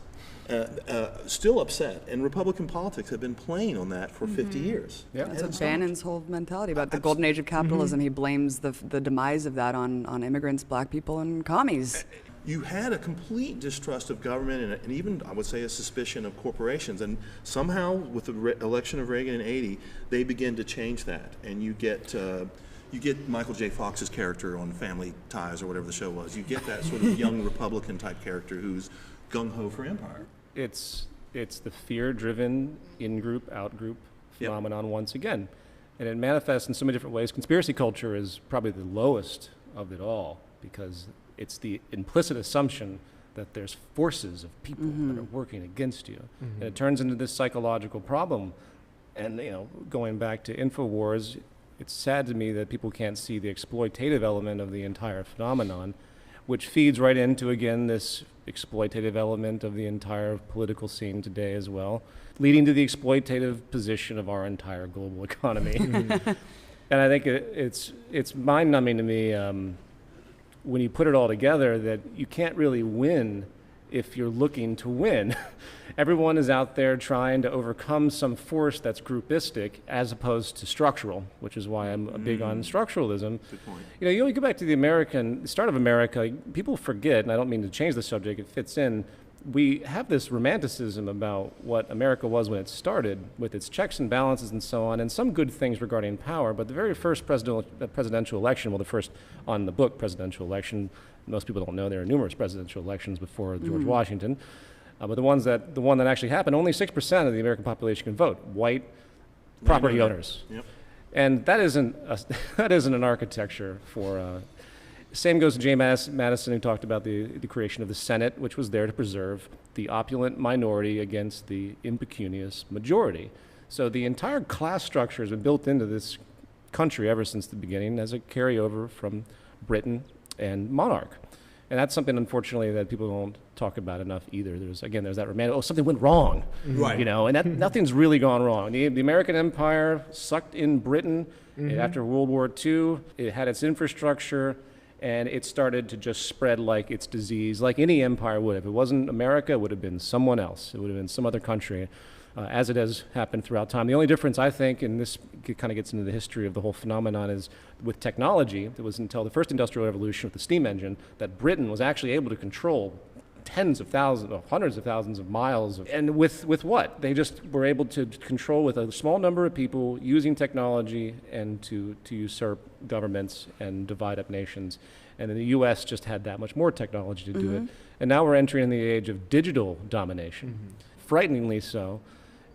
Speaker 4: still upset, and Republican politics have been playing on that for 50 years.
Speaker 1: Yeah.
Speaker 3: That's Bannon's whole mentality about the golden age of capitalism. He blames the demise of that on immigrants, black people, and commies.
Speaker 4: You had a complete distrust of government and even, I would say, a suspicion of corporations. And somehow, with the election of Reagan in '80, they begin to change that. And you get Michael J. Fox's character on Family Ties or whatever the show was. You get that sort of young Republican type character who's gung-ho for empire.
Speaker 1: It's the fear-driven in-group, out-group phenomenon once again. And it manifests in so many different ways. Conspiracy culture is probably the lowest of it all, because it's the implicit assumption that there's forces of people that are working against you. And it turns into this psychological problem. And, going back to InfoWars, it's sad to me that people can't see the exploitative element of the entire phenomenon, which feeds right into, again, this exploitative element of the entire political scene today as well, leading to the exploitative position of our entire global economy. And I think it's mind-numbing to me when you put it all together that you can't really win if you're looking to win. Everyone is out there trying to overcome some force that's groupistic as opposed to structural, which is why I'm big on structuralism.
Speaker 4: Good point.
Speaker 1: You go back to the start of America, people forget, and I don't mean to change the subject, it fits in. We have this romanticism about what America was when it started, with its checks and balances and so on, and some good things regarding power, but the very first presidential election, well, the first on the book presidential election, most people don't know there are numerous presidential elections before George Washington, but the one that actually happened, only 6% of the American population can vote, white property owners.
Speaker 4: Yep.
Speaker 1: And that isn't an architecture for... Same goes to James Madison, who talked about the creation of the Senate, which was there to preserve the opulent minority against the impecunious majority. So the entire class structure has been built into this country ever since the beginning as a carryover from Britain and monarch. And that's something, unfortunately, that people don't talk about enough either. There's that romantic, something went wrong,
Speaker 4: Right.
Speaker 1: and that nothing's really gone wrong. The American empire sucked in Britain after World War II. It had its infrastructure, and it started to just spread like its disease, like any empire would. If it wasn't America, it would have been someone else. It would have been some other country, as it has happened throughout time. The only difference, I think, and this kind of gets into the history of the whole phenomenon, is with technology. It was until the first industrial revolution with the steam engine that Britain was actually able to control tens of thousands, or hundreds of thousands of miles. And with what? They just were able to control with a small number of people using technology and to usurp governments and divide up nations. And then the U.S. just had that much more technology to do it. And now we're entering the age of digital domination, frighteningly so.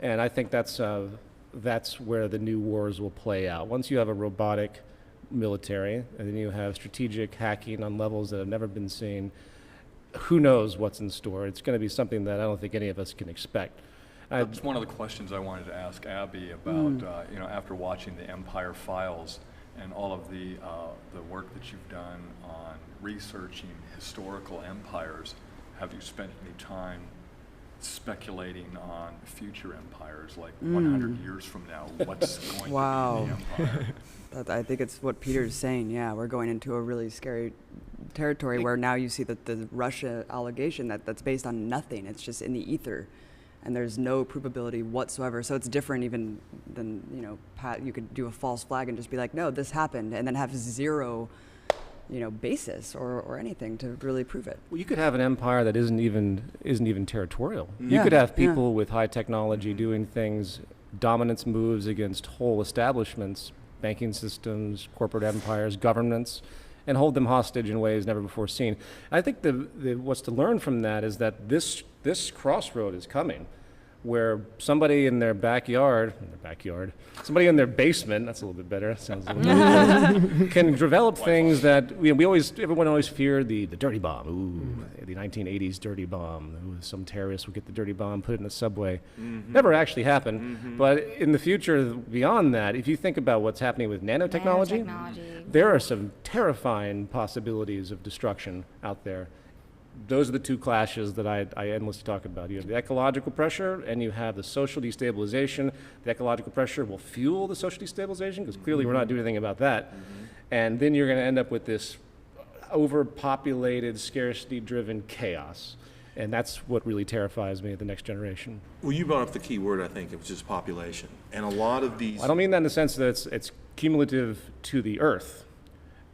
Speaker 1: And I think that's where the new wars will play out. Once you have a robotic military, and then you have strategic hacking on levels that have never been seen, who knows what's in store? It's going to be something that I don't think any of us can expect.
Speaker 6: That's one of the questions I wanted to ask Abby about, after watching the Empire Files and all of the work that you've done on researching historical empires, have you spent any time speculating on future empires, like 100 years from now, what's going to be the empire?
Speaker 3: I think it's what Peter's saying. Yeah, we're going into a really scary territory where now you see that the Russia allegation that's based on nothing. It's just in the ether, and there's no provability whatsoever. So it's different even than, you could do a false flag and just be like, no, this happened, and then have zero, basis or anything to really prove it.
Speaker 1: Well, you could have an empire that isn't even territorial. You could have people with high technology doing things, dominance moves against whole establishments, banking systems, corporate empires, governments, and hold them hostage in ways never before seen. I think what's to learn from that is that this crossroad is coming, where somebody in their backyard, somebody in their basement, that's a little bit better, sounds a little better, can develop things that everyone always feared the dirty bomb. Ooh, the 1980s dirty bomb. Ooh, some terrorist would get the dirty bomb, put it in the subway. Never actually happened. But in the future, beyond that, if you think about what's happening with nanotechnology, there are some terrifying possibilities of destruction out there. Those are the two clashes that I endlessly talk about. You have the ecological pressure and you have the social destabilization. The ecological pressure will fuel the social destabilization because clearly we're not doing anything about that. And then you're going to end up with this overpopulated, scarcity-driven chaos. And that's what really terrifies me at the next generation.
Speaker 4: Well, you brought up the key word, I think, which is population. And a lot of these...
Speaker 1: I don't mean that in the sense that it's cumulative to the Earth,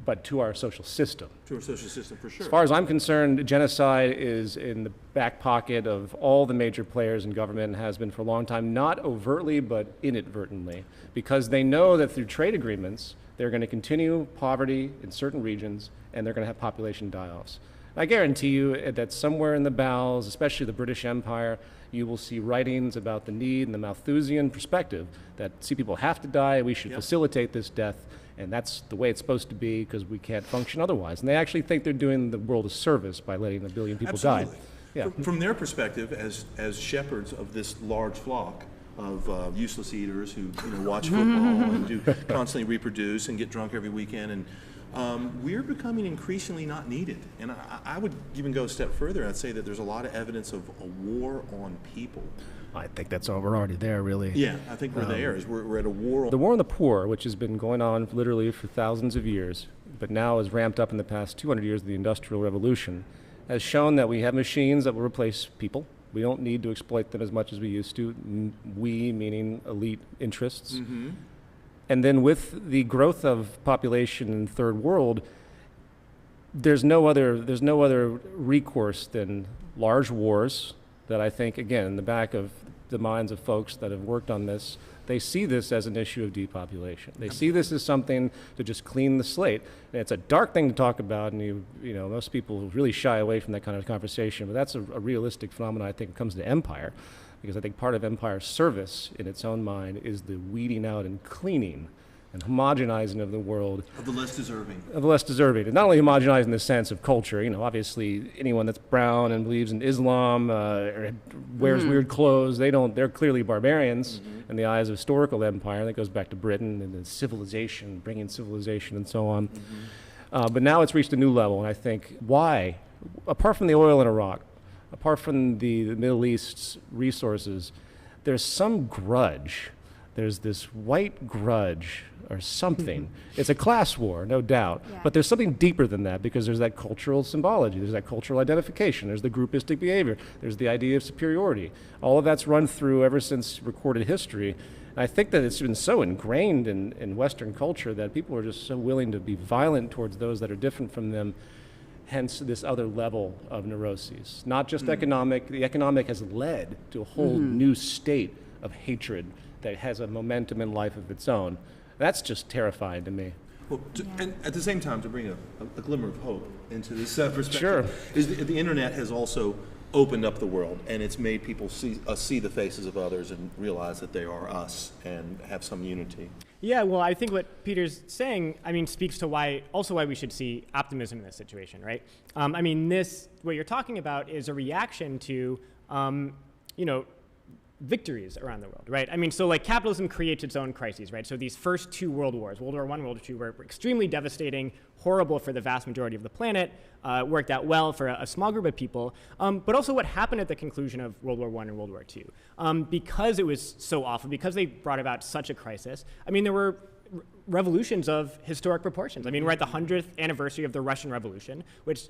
Speaker 1: but to our social system.
Speaker 4: To our social system, for sure.
Speaker 1: As far as I'm concerned, genocide is in the back pocket of all the major players in government and has been for a long time, not overtly, but inadvertently, because they know that through trade agreements, they're going to continue poverty in certain regions, and they're going to have population die-offs. I guarantee you that somewhere in the bowels, especially the British Empire, you will see writings about the need and the Malthusian perspective that see people have to die, we should facilitate this death, and that's the way it's supposed to be because we can't function otherwise. And they actually think they're doing the world a service by letting a billion people die. Yeah.
Speaker 4: From their perspective, as shepherds of this large flock of useless eaters who watch football and do constantly reproduce and get drunk every weekend, and we're becoming increasingly not needed. And I would even go a step further. I'd say that there's a lot of evidence of a war on people.
Speaker 1: I think we're already there, really.
Speaker 4: Yeah, I think we're there. We're at a war.
Speaker 1: The war on the poor, which has been going on literally for thousands of years, but now is ramped up in the past 200 years of the Industrial Revolution, has shown that we have machines that will replace people. We don't need to exploit them as much as we used to. We, meaning elite interests. And then with the growth of population in the third world, there's no other recourse than large wars that I think, again, in the back of the minds of folks that have worked on this, they see this as an issue of depopulation. They see this as something to just clean the slate. And it's a dark thing to talk about, and most people really shy away from that kind of conversation, but that's a realistic phenomenon, I think, comes to empire. Because I think part of empire's service in its own mind is the weeding out and cleaning and homogenizing of the world.
Speaker 4: Of the less deserving.
Speaker 1: Of the less deserving. And not only homogenizing the sense of culture, obviously anyone that's brown and believes in Islam or wears weird clothes, they're clearly barbarians in the eyes of historical empire. That goes back to Britain and the civilization, bringing civilization and so on. But now it's reached a new level, and I think why? Apart from the oil in Iraq, apart from the Middle East's resources, there's some grudge. There's this white grudge or something. It's a class war, no doubt. Yeah. But there's something deeper than that because there's that cultural symbology. There's that cultural identification. There's the groupistic behavior. There's the idea of superiority. All of that's run through ever since recorded history. And I think that it's been so ingrained in Western culture that people are just so willing to be violent towards those that are different from them. Hence this other level of neuroses. Not just economic. The economic has led to a whole new state of hatred that has a momentum in life of its own. That's just terrifying to me.
Speaker 4: Well, and at the same time, to bring a glimmer of hope into this perspective,
Speaker 1: sure.
Speaker 4: is the internet has also opened up the world, and it's made people see the faces of others and realize that they are us and have some unity.
Speaker 2: Yeah, well, I think what Peter's saying, speaks to why we should see optimism in this situation, right? What you're talking about is a reaction to, victories around the world, right? So capitalism creates its own crises, right? So these first two world wars, World War I, World War II, were extremely devastating, horrible for the vast majority of the planet, worked out well for a small group of people, but also what happened at the conclusion of World War I and World War II. Because it was so awful, because they brought about such a crisis, there were revolutions of historic proportions. We're at the 100th anniversary of the Russian Revolution, which,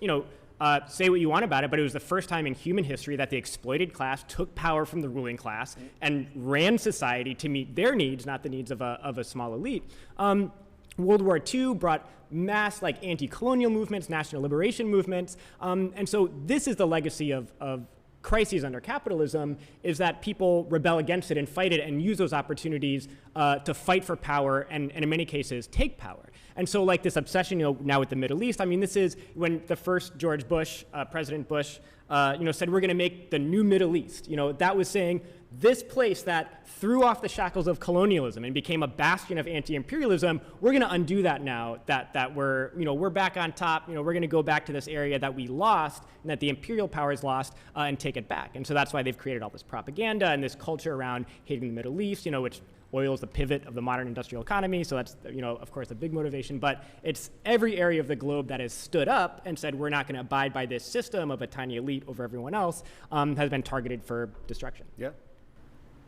Speaker 2: say what you want about it, but it was the first time in human history that the exploited class took power from the ruling class and ran society to meet their needs, not the needs of a small elite. World War II brought mass anti-colonial movements, national liberation movements, and so this is the legacy of crises under capitalism, is that people rebel against it and fight it and use those opportunities to fight for power and in many cases take power. And so this obsession now with the Middle East, this is when the first George Bush, President Bush, said we're going to make the new Middle East. That was saying this place that threw off the shackles of colonialism and became a bastion of anti-imperialism, we're going to undo that now that we're back on top. We're going to go back to this area that we lost and that the imperial powers lost and take it back. And so that's why they've created all this propaganda and this culture around hating the Middle East, which oil is the pivot of the modern industrial economy, so that's, of course, a big motivation. But it's every area of the globe that has stood up and said we're not going to abide by this system of a tiny elite over everyone else has been targeted for destruction.
Speaker 1: Yeah.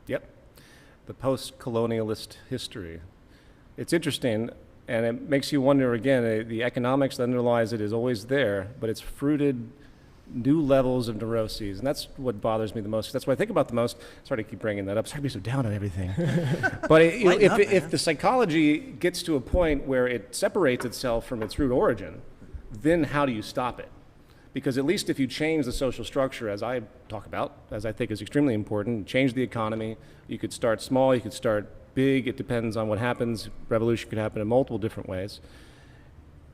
Speaker 1: Yep. The post-colonialist history. It's interesting, and it makes you wonder again, the economics that underlies it is always there, but it's fruited new levels of neuroses, and that's what bothers me the most. That's what I think about the most. Sorry to keep bringing that up. Sorry to be so down on everything. But if the psychology gets to a point where it separates itself from its root origin, then how do you stop it? Because at least if you change the social structure, as I talk about, as I think is extremely important, change the economy, you could start small, you could start big, it depends on what happens. Revolution could happen in multiple different ways.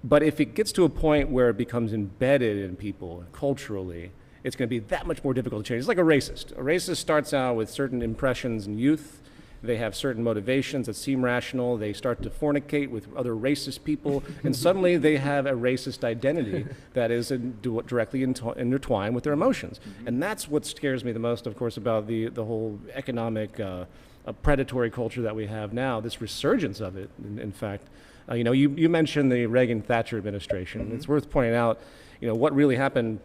Speaker 1: But if it gets to a point where it becomes embedded in people culturally, it's going to be that much more difficult to change. It's like a racist. A racist starts out with certain impressions in youth. They have certain motivations that seem rational. They start to fornicate with other racist people, and suddenly they have a racist identity that is directly intertwined with their emotions. And that's what scares me the most, of course, about the whole economic predatory culture that we have now, this resurgence of it, in fact. You mentioned the Reagan-Thatcher administration. It's worth pointing out, what really happened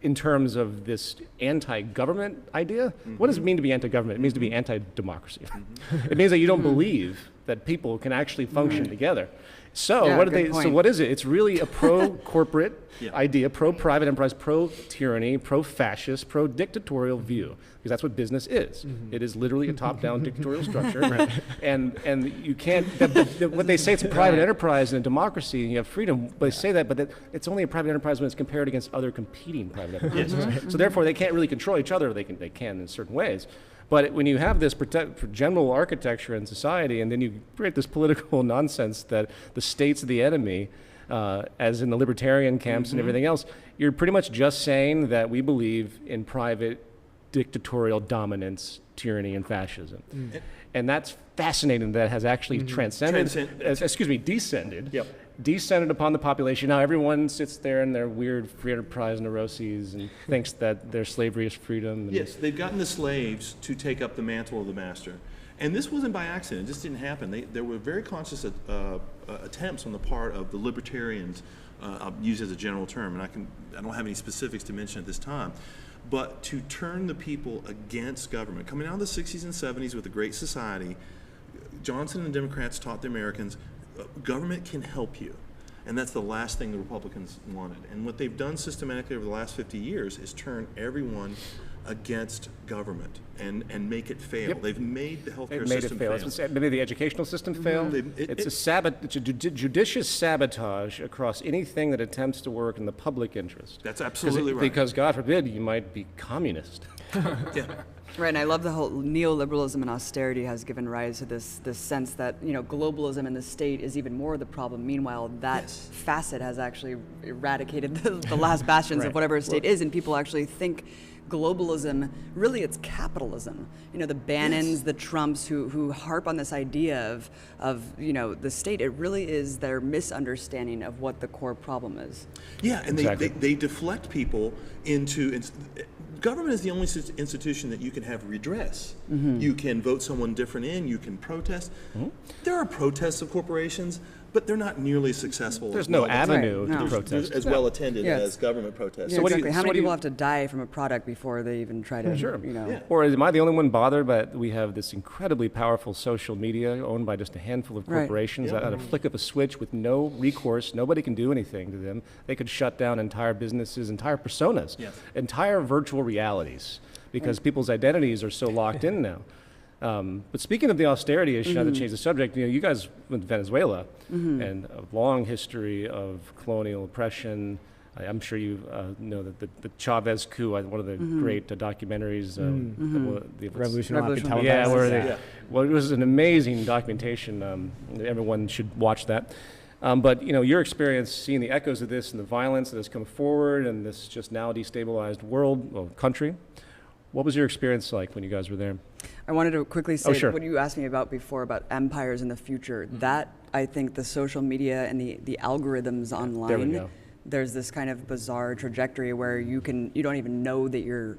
Speaker 1: in terms of this anti-government idea. What does it mean to be anti-government? It means to be anti-democracy. It means that you don't believe that people can actually function together. So So what is it? It's really a pro-corporate idea, pro-private enterprise, pro-tyranny, pro-fascist, pro-dictatorial view, because that's what business is. It is literally a top-down dictatorial structure, and you can't. What they say, it's a private enterprise and a democracy, and you have freedom. But they say that, but it's only a private enterprise when it's compared against other competing private enterprises. So therefore, they can't really control each other. They can in certain ways. But when you have this general architecture in society, and then you create this political nonsense that the state's the enemy, as in the libertarian camps and everything else, you're pretty much just saying that we believe in private dictatorial dominance, tyranny, and fascism. And that's fascinating that it has actually descended upon the population. Now everyone sits there in their weird free enterprise neuroses and thinks that their slavery is freedom.
Speaker 4: Yes, they've gotten the slaves to take up the mantle of the master. And this wasn't by accident. It just didn't happen. There were very conscious attempts on the part of the libertarians, I'll use as a general term, and I don't have any specifics to mention at this time, but to turn the people against government. Coming out of the 60s and 70s with the Great Society, Johnson and the Democrats taught the Americans, government can help you. And that's the last thing the Republicans wanted. And what they've done systematically over the last 50 years is turn everyone against government and make it fail. They've made the healthcare system fail.
Speaker 1: It's made the educational system fail. It's a judicious sabotage across anything that attempts to work in the public interest.
Speaker 4: That's absolutely right.
Speaker 1: Because God forbid you might be communist.
Speaker 3: Right, and I love the whole neoliberalism and austerity has given rise to this sense that globalism and the state is even more the problem. Meanwhile, that facet has actually eradicated the last bastions of whatever a state is, and people actually think globalism, really it's capitalism. The Bannons, the Trumps who harp on this idea of the state, it really is their misunderstanding of what the core problem is.
Speaker 4: Yeah, and they deflect people into... Government is the only institution that you can have redress. You can vote someone different in, you can protest. There are protests of corporations, but they're not nearly successful.
Speaker 1: There's no avenue to protest.
Speaker 4: As well attended as government protests.
Speaker 3: Yeah, exactly. How many people have to die from a product before they even try to,
Speaker 1: Or am I the only one bothered? But we have this incredibly powerful social media owned by just a handful of corporations at a flick of a switch with no recourse. Nobody can do anything to them. They could shut down entire businesses, entire personas, entire virtual realities, because people's identities are so locked in now. But speaking of the austerity issue, not to change the subject, you guys went to Venezuela, and a long history of colonial oppression. I'm sure you know that the Chavez coup, one of the great documentaries, the
Speaker 2: Revolution on Television.
Speaker 1: Yeah, well, it was an amazing documentation. Everyone should watch that. But your experience seeing the echoes of this and the violence that has come forward and this just now destabilized country, what was your experience like when you guys were there?
Speaker 3: I wanted to quickly say,
Speaker 1: sure.
Speaker 3: what you asked me about before about empires in the future, that I think the social media and the algorithms online,
Speaker 1: there we go.
Speaker 3: There's this kind of bizarre trajectory where you don't even know that your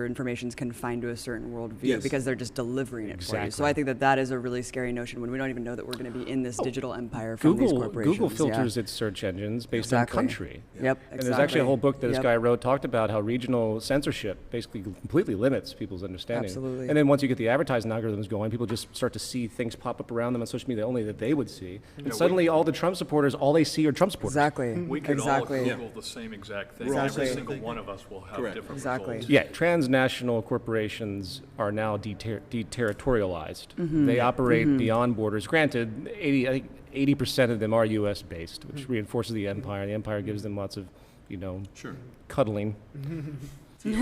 Speaker 3: information's confined to a certain worldview because they're just delivering it for you. So I think that is a really scary notion when we don't even know that we're going to be in this digital empire from these corporations.
Speaker 1: Google filters its search engines based on country.
Speaker 3: Yep,
Speaker 1: And there's actually a whole book that this guy wrote, talked about how regional censorship basically completely limits people's understanding.
Speaker 3: Absolutely.
Speaker 1: And then once you get the advertising algorithms going, people just start to see things pop up around them on social media only that they would see. And suddenly all the Trump supporters, all they see are Trump supporters.
Speaker 3: Exactly.
Speaker 6: We could all Google the same exact thing. Every single one of us will have different results.
Speaker 1: Yeah, transnational corporations are now deterritorialized. They operate beyond borders. Granted, I think 80% of them are U.S. based, which reinforces the empire. The empire gives them lots of, cuddling. In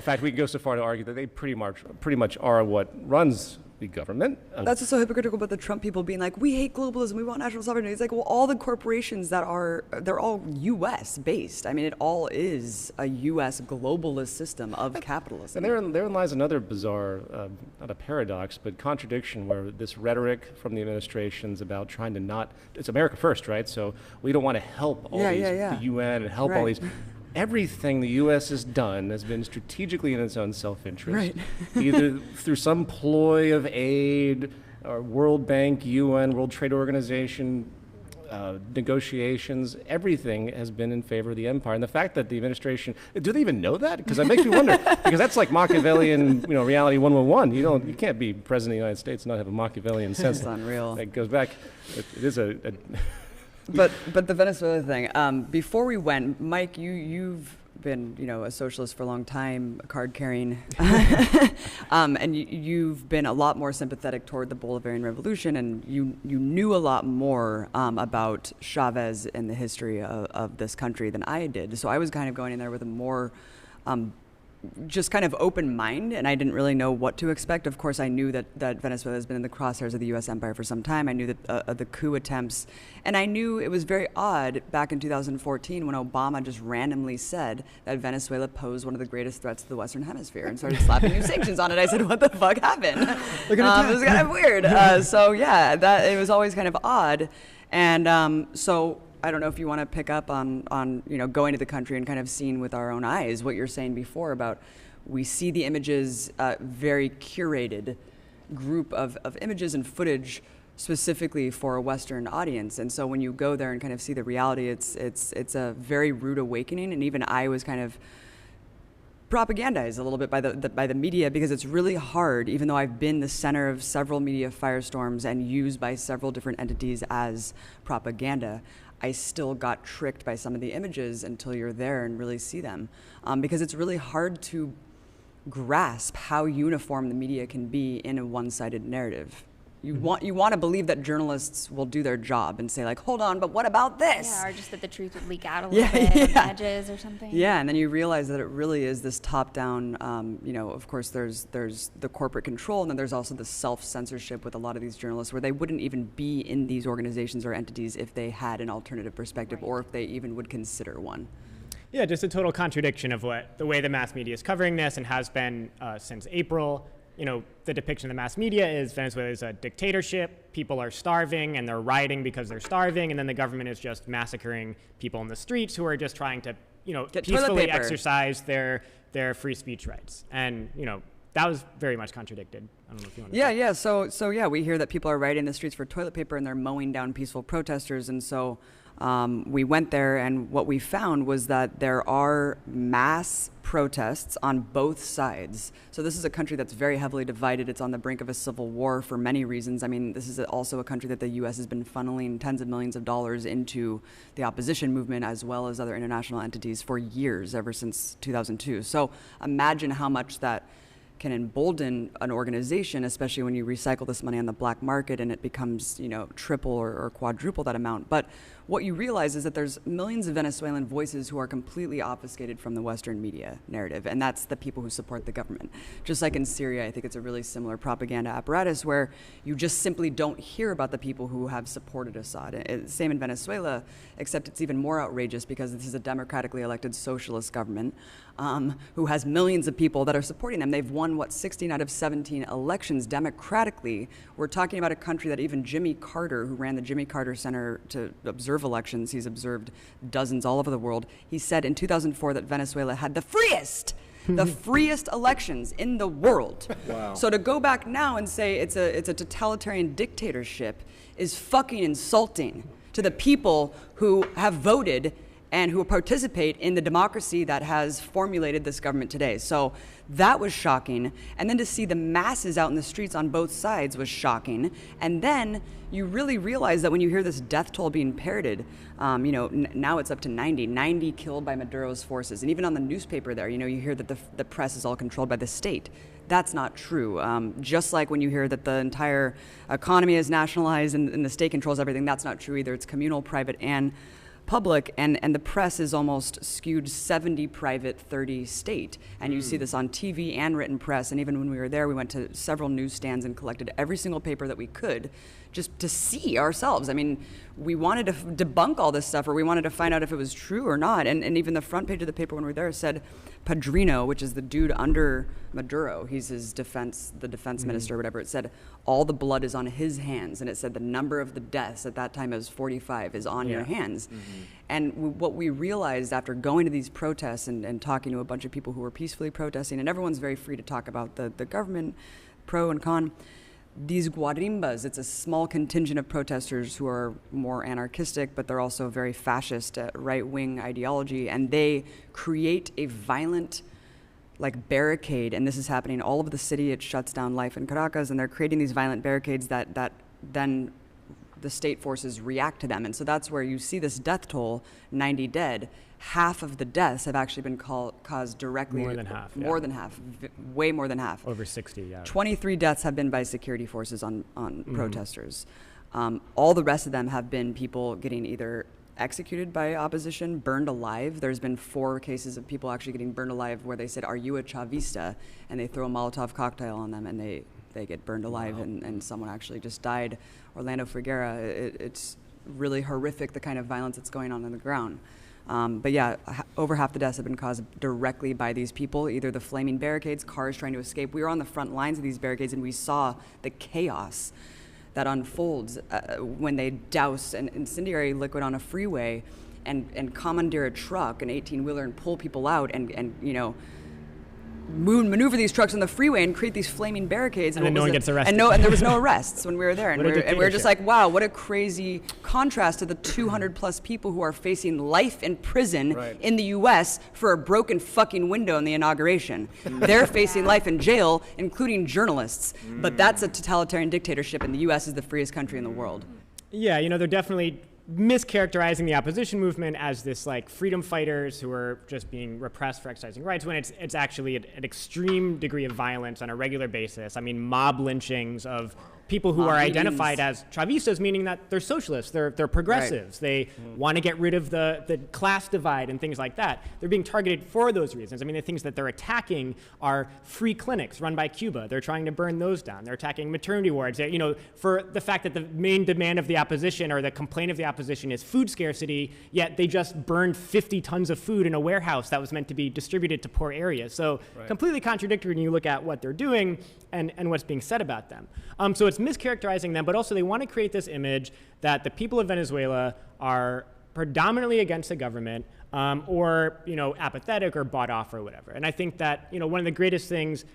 Speaker 1: fact, we can go so far to argue that they pretty much are what runs the government.
Speaker 3: That's what's so hypocritical about the Trump people being like, we hate globalism, we want national sovereignty. It's like, well, all the corporations they're all U.S. based. I mean, it all is a U.S. globalist system of capitalism.
Speaker 1: And therein lies another bizarre, not a paradox, but contradiction where this rhetoric from the administrations about trying to it's America first, right? So we don't want to help all the UN and help all these. Everything the U.S. has done has been strategically in its own self-interest, either through some ploy of aid, or World Bank, UN, World Trade Organization, negotiations. Everything has been in favor of the empire. And the fact that the administration, do they even know that? Because that makes me wonder, because that's like Machiavellian, reality 101. You can't be president of the United States and not have a Machiavellian sense.
Speaker 3: It's unreal.
Speaker 1: That goes back, it is a
Speaker 3: But the Venezuela thing, before we went, Mike, you've been, a socialist for a long time, card carrying, and you've been a lot more sympathetic toward the Bolivarian Revolution, and you knew a lot more about Chavez and the history of this country than I did. So I was kind of going in there with a more just kind of open mind, and I didn't really know what to expect. Of course, I knew that Venezuela has been in the crosshairs of the U.S. empire for some time. I knew that the coup attempts, and I knew it was very odd back in 2014 when Obama just randomly said that Venezuela posed one of the greatest threats to the Western Hemisphere and started slapping new sanctions on it. I said, what the fuck happened? It was kind of weird. That it was always kind of odd. And so I don't know if you want to pick up on going to the country and kind of seeing with our own eyes what you're saying before about we see the images, very curated group of images and footage specifically for a Western audience. And so when you go there and kind of see the reality, it's a very rude awakening. And even I was kind of propagandized a little bit by the media, because it's really hard, even though I've been the center of several media firestorms and used by several different entities as propaganda, I still got tricked by some of the images until you're there and really see them. Because it's really hard to grasp how uniform the media can be in a one-sided narrative. You want to believe that journalists will do their job and say, like, hold on, but what about this?
Speaker 5: Yeah, or just that the truth would leak out a little bit on the edges or something.
Speaker 3: Yeah, and then you realize that it really is this top-down, of course there's the corporate control, and then there's also the self-censorship with a lot of these journalists where they wouldn't even be in these organizations or entities if they had an alternative perspective, or if they even would consider one.
Speaker 2: Yeah, just a total contradiction of the way the mass media is covering this and has been since April. The depiction of the mass media is Venezuela is a dictatorship, people are starving and they're rioting because they're starving, and then the government is just massacring people in the streets who are just trying to, peacefully exercise their free speech rights. And, that was very much contradicted. I don't know if you want to
Speaker 3: So we hear that people are rioting in the streets for toilet paper and they're mowing down peaceful protesters, and so we went there, and what we found was that there are mass protests on both sides. So this is a country that's very heavily divided. It's on the brink of a civil war for many reasons. I mean, this is also a country that the U.S. has been funneling tens of millions of dollars into the opposition movement as well as other international entities for years, ever since 2002. So imagine how much that can embolden an organization, especially when you recycle this money on the black market and it becomes, triple or quadruple that amount. But what you realize is that there's millions of Venezuelan voices who are completely obfuscated from the Western media narrative, and that's the people who support the government. Just like in Syria, I think it's a really similar propaganda apparatus where you just simply don't hear about the people who have supported Assad. Same in Venezuela, except it's even more outrageous because this is a democratically elected socialist government who has millions of people that are supporting them. They've won, 16 out of 17 elections democratically. We're talking about a country that even Jimmy Carter, who ran the Jimmy Carter Center to observe elections, he's observed dozens all over the world, he said in 2004 that Venezuela had the freest elections in the world.
Speaker 4: Wow.
Speaker 3: So to go back now and say it's a totalitarian dictatorship is fucking insulting to the people who have voted and who participate in the democracy that has formulated this government today. So that was shocking. And then to see the masses out in the streets on both sides was shocking. And then you really realize that when you hear this death toll being parroted, now it's up to 90 killed by Maduro's forces. And even on the newspaper there, you hear that the press is all controlled by the state. That's not true. Just like when you hear that the entire economy is nationalized and the state controls everything, that's not true either. It's communal, private, and public, and the press is almost skewed 70 private, 30 state. And you see this on TV and written press. And even when we were there, we went to several newsstands and collected every single paper that we could just to see ourselves. I mean, we wanted to debunk all this stuff, or we wanted to find out if it was true or not. And even the front page of the paper when we were there said Padrino, which is the dude under Maduro, he's the defense minister or whatever, it said all the blood is on his hands. And it said the number of the deaths at that time, it was 45, is on your hands. And what we realized after going to these protests and talking to a bunch of people who were peacefully protesting, and everyone's very free to talk about the government, pro and con, these guarimbas, it's a small contingent of protesters who are more anarchistic, but they're also very fascist, right-wing ideology, and they create a violent barricade, and this is happening all over the city. It shuts down life in Caracas, and they're creating these violent barricades that then the state forces react to them. And so that's where you see this death toll, 90 dead. Half of the deaths have actually been caused directly.
Speaker 2: More than half.
Speaker 3: More than half. Way more than half.
Speaker 2: Over 60, yeah.
Speaker 3: 23 deaths have been by security forces on protesters. All the rest of them have been people getting either executed by opposition, burned alive. There's been 4 cases of people actually getting burned alive where they said, "Are you a Chavista?" And they throw a Molotov cocktail on them and they get burned alive.
Speaker 2: Wow.
Speaker 3: And someone actually just died. Orlando Figuera, it's really horrific, the kind of violence that's going on the ground. But yeah, over half the deaths have been caused directly by these people, either the flaming barricades, cars trying to escape. We were on the front lines of these barricades and we saw the chaos that unfolds when they douse an incendiary liquid on a freeway and commandeer a truck, an 18-wheeler, and pull people out and maneuver these trucks on the freeway and create these flaming barricades.
Speaker 2: And then no one gets arrested.
Speaker 3: And there was no arrests when we were there. And we were just
Speaker 2: dictatorship.
Speaker 3: like, wow, what a crazy contrast to the 200 plus people who are facing life in prison in the U.S. for a broken fucking window in the inauguration. They're facing life in jail, including journalists. But that's a totalitarian dictatorship, and the U.S. is the freest country in the world.
Speaker 2: Yeah, they're definitely mischaracterizing the opposition movement as this freedom fighters who are just being repressed for exercising rights, when it's actually an extreme degree of violence on a regular basis. I mean, mob lynchings of people who are identified as Chavistas, meaning that they're socialists, they're progressives, they want to get rid of the class divide and things like that. They're being targeted for those reasons. I mean, the things that they're attacking are free clinics run by Cuba. They're trying to burn those down. They're attacking maternity wards. For the fact that the main demand of the opposition or the complaint of the opposition is food scarcity, yet they just burned 50 tons of food in a warehouse that was meant to be distributed to poor areas. So completely contradictory when you look at what they're doing and what's being said about them. So it's mischaracterizing them, but also they want to create this image that the people of Venezuela are predominantly against the government or apathetic or bought off or whatever. And I think that one of the greatest things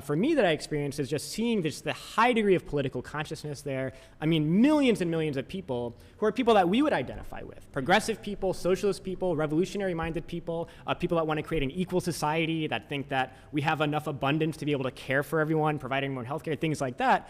Speaker 2: for me that I experienced is just seeing the high degree of political consciousness there. I mean, millions and millions of people who are people that we would identify with. Progressive people, socialist people, revolutionary-minded people, people that want to create an equal society, that think that we have enough abundance to be able to care for everyone, provide everyone healthcare, things like that.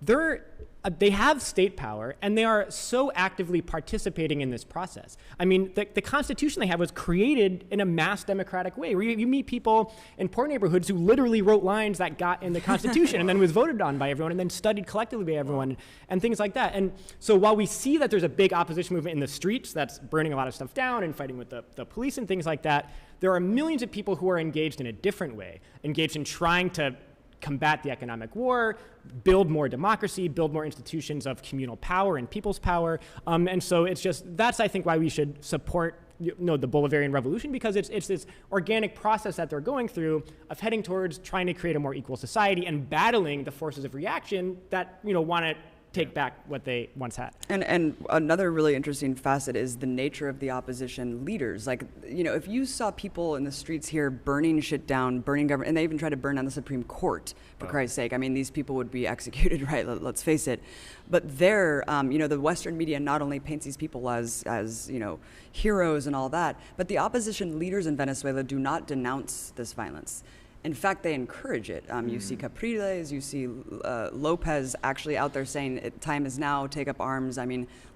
Speaker 2: they have state power, and they are so actively participating in this process. I mean, the Constitution they have was created in a mass democratic way, where you meet people in poor neighborhoods who literally wrote lines that got in the Constitution and then was voted on by everyone and then studied collectively by everyone and things like that. And so while we see that there's a big opposition movement in the streets that's burning a lot of stuff down and fighting with the police and things like that, there are millions of people who are engaged in a different way, engaged in trying to combat the economic war, build more democracy, build more institutions of communal power and people's power. And so that's, I think, why we should support the Bolivarian Revolution, because it's this organic process that they're going through of heading towards trying to create a more equal society and battling the forces of reaction that, want to take back what they once had.
Speaker 3: And another really interesting facet is the nature of the opposition leaders. Like, if you saw people in the streets here burning shit down, burning government, and they even tried to burn down the Supreme Court, for Christ's sake. I mean, these people would be executed, right? Let's face it. But the Western media not only paints these people as heroes and all that, but the opposition leaders in Venezuela do not denounce this violence. In fact, they encourage it. You see Capriles, you see Lopez actually out there saying, time is now, take up arms,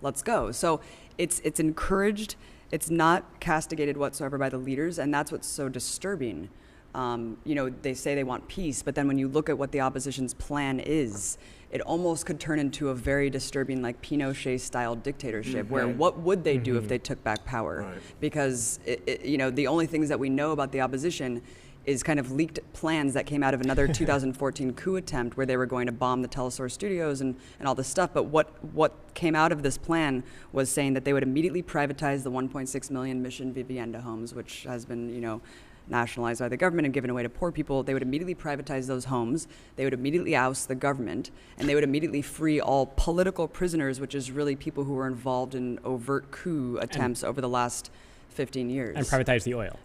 Speaker 3: let's go. So it's encouraged, it's not castigated whatsoever by the leaders, and that's what's so disturbing. They say they want peace, but then when you look at what the opposition's plan is, it almost could turn into a very disturbing, like Pinochet-style dictatorship, where what would they do if they took back power? Right. Because, the only things that we know about the opposition is kind of leaked plans that came out of another 2014 coup attempt where they were going to bomb the Telesur studios and all this stuff. But what came out of this plan was saying that they would immediately privatize the 1.6 million Mission Vivienda homes, which has been, nationalized by the government and given away to poor people. They would immediately privatize those homes. They would immediately oust the government, and they would immediately free all political prisoners, which is really people who were involved in overt coup attempts over the last 15 years.
Speaker 2: And privatize the oil.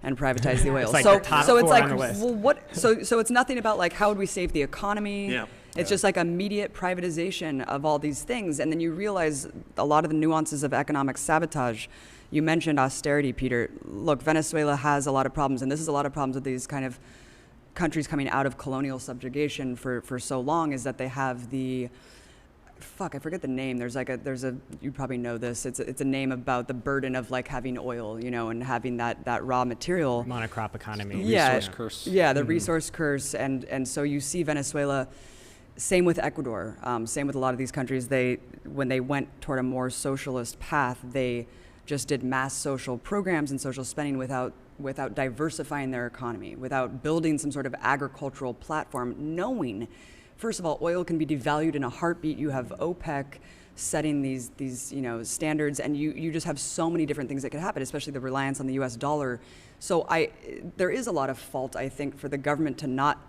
Speaker 3: So it's like, well, what? So it's nothing about like how would we save the economy?
Speaker 4: Yeah.
Speaker 3: It's just like immediate privatization of all these things, and then you realize a lot of the nuances of economic sabotage. You mentioned austerity, Peter. Look, Venezuela has a lot of problems, and this is a lot of problems with these kind of countries coming out of colonial subjugation for so long, is that they have the I forget the name. There's a you probably know this. It's a name about the burden of like having oil, and having that raw material.
Speaker 2: Monocrop economy.
Speaker 1: Resource curse.
Speaker 3: Yeah, the resource curse, and so you see Venezuela. Same with Ecuador. Same with a lot of these countries. When they went toward a more socialist path, they just did mass social programs and social spending without diversifying their economy, without building some sort of agricultural platform, knowing. First of all, oil can be devalued in a heartbeat. You have OPEC setting these standards, and you just have so many different things that could happen, especially the reliance on the U.S. dollar. So there is a lot of fault, I think, for the government to not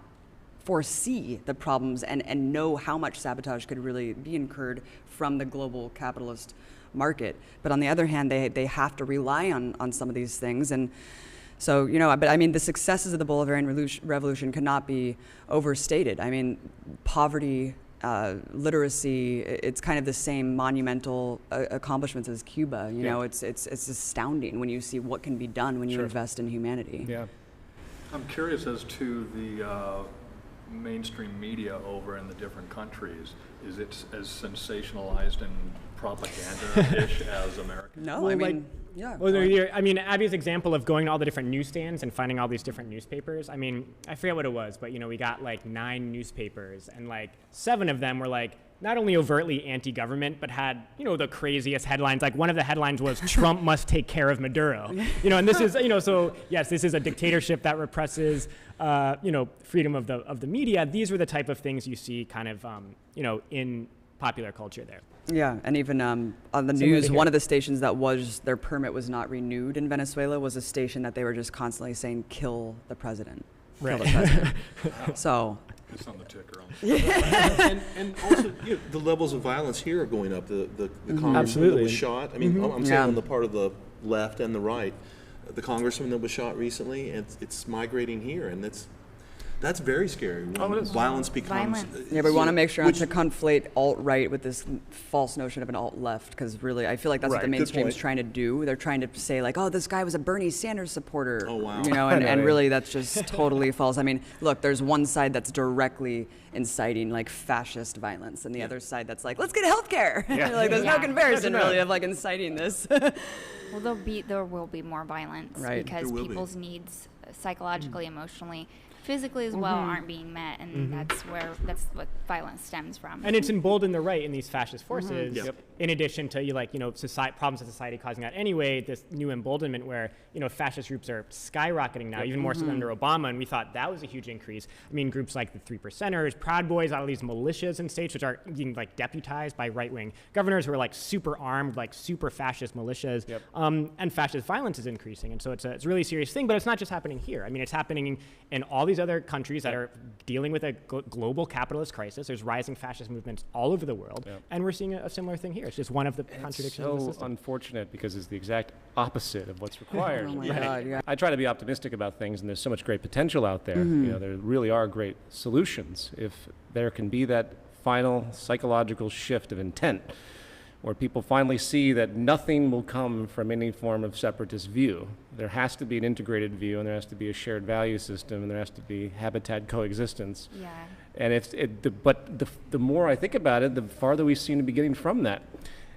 Speaker 3: foresee the problems and know how much sabotage could really be incurred from the global capitalist market. But on the other hand, they have to rely on some of these things. And so, but the successes of the Bolivarian Revolution cannot be overstated. Poverty, literacy, it's kind of the same monumental accomplishments as Cuba. It's astounding when you see what can be done when you invest in humanity.
Speaker 1: Yeah.
Speaker 6: I'm curious as to the mainstream media over in the different countries. Is it as sensationalized and propaganda-ish as America?
Speaker 3: No, yeah.
Speaker 2: Well, Abby's example of going to all the different newsstands and finding all these different newspapers. I forget what it was, but we got like 9 newspapers, and like 7 of them were like not only overtly anti-government, but had the craziest headlines. Like one of the headlines was "Trump must take care of Maduro." And this is so yes, this is a dictatorship that represses freedom of the media. These were the type of things you see kind of in popular culture there.
Speaker 3: Yeah, and even on the news, one of the stations that their permit was not renewed in Venezuela was a station that they were just constantly saying, "Kill the president."
Speaker 2: Right.
Speaker 3: Kill the president. So.
Speaker 6: It's on the ticker.
Speaker 4: and also, the levels of violence here are going up. The congressman that was shot. I'm saying on the part of the left and the right, the congressman that was shot recently, and it's migrating here, and That's very scary when violence becomes...
Speaker 3: Yeah, but we want to make sure not
Speaker 4: which-
Speaker 3: to conflate alt-right with this false notion of an alt-left, because really, I feel like that's what the
Speaker 4: Right, good
Speaker 3: mainstream's
Speaker 4: point.
Speaker 3: trying to do. They're trying to say, like, oh, this guy was a Bernie Sanders supporter.
Speaker 4: Oh, wow.
Speaker 3: You know, and
Speaker 1: Right.
Speaker 3: really that's just totally false. I mean, look, there's one side that's directly inciting, like, fascist violence, and the other side that's like, let's get healthcare. Like, there's no
Speaker 5: Yeah.
Speaker 3: comparison, really, of, like, inciting this.
Speaker 5: Well, there will be more violence
Speaker 3: Right.
Speaker 5: because
Speaker 4: There will be.
Speaker 5: people's needs, psychologically, emotionally, physically as well, aren't being met, and that's what violence stems from.
Speaker 2: And it's emboldened the right in these fascist forces,
Speaker 4: Yep.
Speaker 2: in addition to problems of society causing that anyway. This new emboldenment where fascist groups are skyrocketing now, even more so than under Obama, and we thought that was a huge increase. I mean, groups like the Three Percenters, Proud Boys, all of these militias in states which are being deputized by right-wing governors who are super armed, super fascist militias, and fascist violence is increasing, and so it's a really serious thing. But it's not just happening here. I mean, it's happening in all these other countries that are dealing with a global capitalist crisis. There's rising fascist movements all over the world, and we're seeing a similar thing here. It's just one of the contradictions of the
Speaker 1: It's so
Speaker 2: system.
Speaker 1: unfortunate because it's the exact opposite of what's required.
Speaker 3: Oh my God, yeah.
Speaker 1: I try to be optimistic about things, and there's so much great potential out there. There really are great solutions if there can be that final psychological shift of intent where people finally see that nothing will come from any form of separatist view. There has to be an integrated view, and there has to be a shared value system, and there has to be habitat coexistence.
Speaker 5: Yeah.
Speaker 1: And the more I think about it, the farther we seem to be getting from that.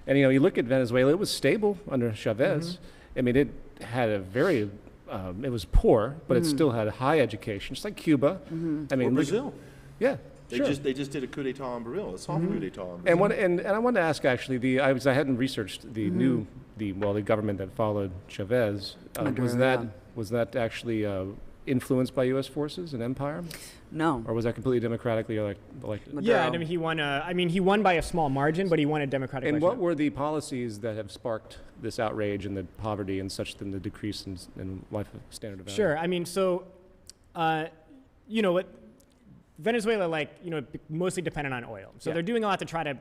Speaker 1: And you look at Venezuela; it was stable under Chavez. I mean, it had a very, it was poor, but it still had a high education, just like Cuba. I mean,
Speaker 4: Or
Speaker 1: look at-
Speaker 4: Brazil.
Speaker 1: yeah,
Speaker 4: They
Speaker 1: sure.
Speaker 4: just did a coup d'état on Brazil, a soft coup d'état on Brazil.
Speaker 1: And I wanted to ask actually, I hadn't researched the the government that followed Chavez. Was that actually influenced by U.S. forces and empire,
Speaker 3: No.
Speaker 1: or was that completely democratically elected?
Speaker 2: Yeah,
Speaker 3: Maduro.
Speaker 2: and he won. He won by a small margin, but he won a democratic.
Speaker 1: And
Speaker 2: election.
Speaker 1: what were the policies that have sparked this outrage and the poverty and such, than the decrease in life standard of value?
Speaker 2: Sure. I mean, so, what Venezuela, mostly dependent on oil. So they're doing a lot to try to,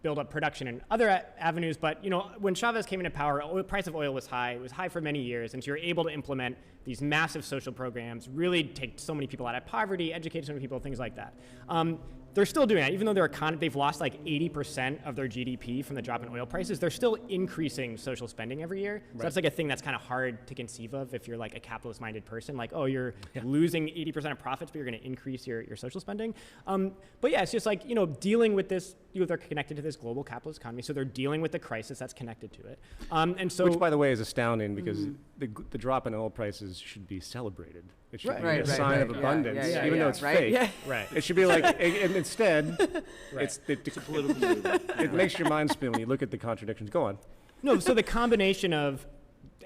Speaker 2: build up production in other avenues. But, when Chavez came into power, price of oil was high. It was high for many years. And so you're able to implement these massive social programs, really take so many people out of poverty, educate so many people, things like that. They're still doing that. Even though they've lost 80% of their GDP from the drop in oil prices, they're still increasing social spending every year. So that's a thing that's kind of hard to conceive of if you're a capitalist-minded person. You're losing 80% of profits, but you're going to increase your social spending. But yeah, it's just dealing with this. They're connected to this global capitalist economy, so they're dealing with the crisis that's connected to it. And so,
Speaker 1: Which, by the way, is astounding because the drop in oil prices should be celebrated. It should be a sign of abundance, even though it's fake.
Speaker 3: Yeah.
Speaker 2: right.
Speaker 1: It should be and instead,
Speaker 2: Right.
Speaker 4: It's a political movement.
Speaker 1: it makes your mind spin when you look at the contradictions. Go on.
Speaker 2: No, so the combination of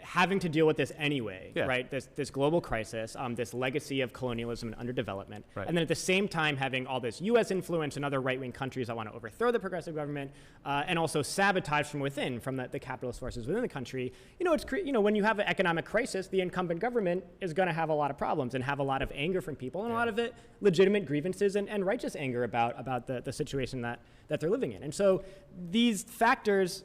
Speaker 2: having to deal with this anyway,
Speaker 1: Yeah.
Speaker 2: right? This global crisis, this legacy of colonialism and underdevelopment,
Speaker 1: Right.
Speaker 2: and then at the same time having all this U.S. influence in other right-wing countries that want to overthrow the progressive government, and also sabotage from within, from the capitalist forces within the country. When you have an economic crisis, the incumbent government is going to have a lot of problems and have a lot of anger from people, and a lot of it legitimate grievances and righteous anger about the situation that they're living in. And so these factors,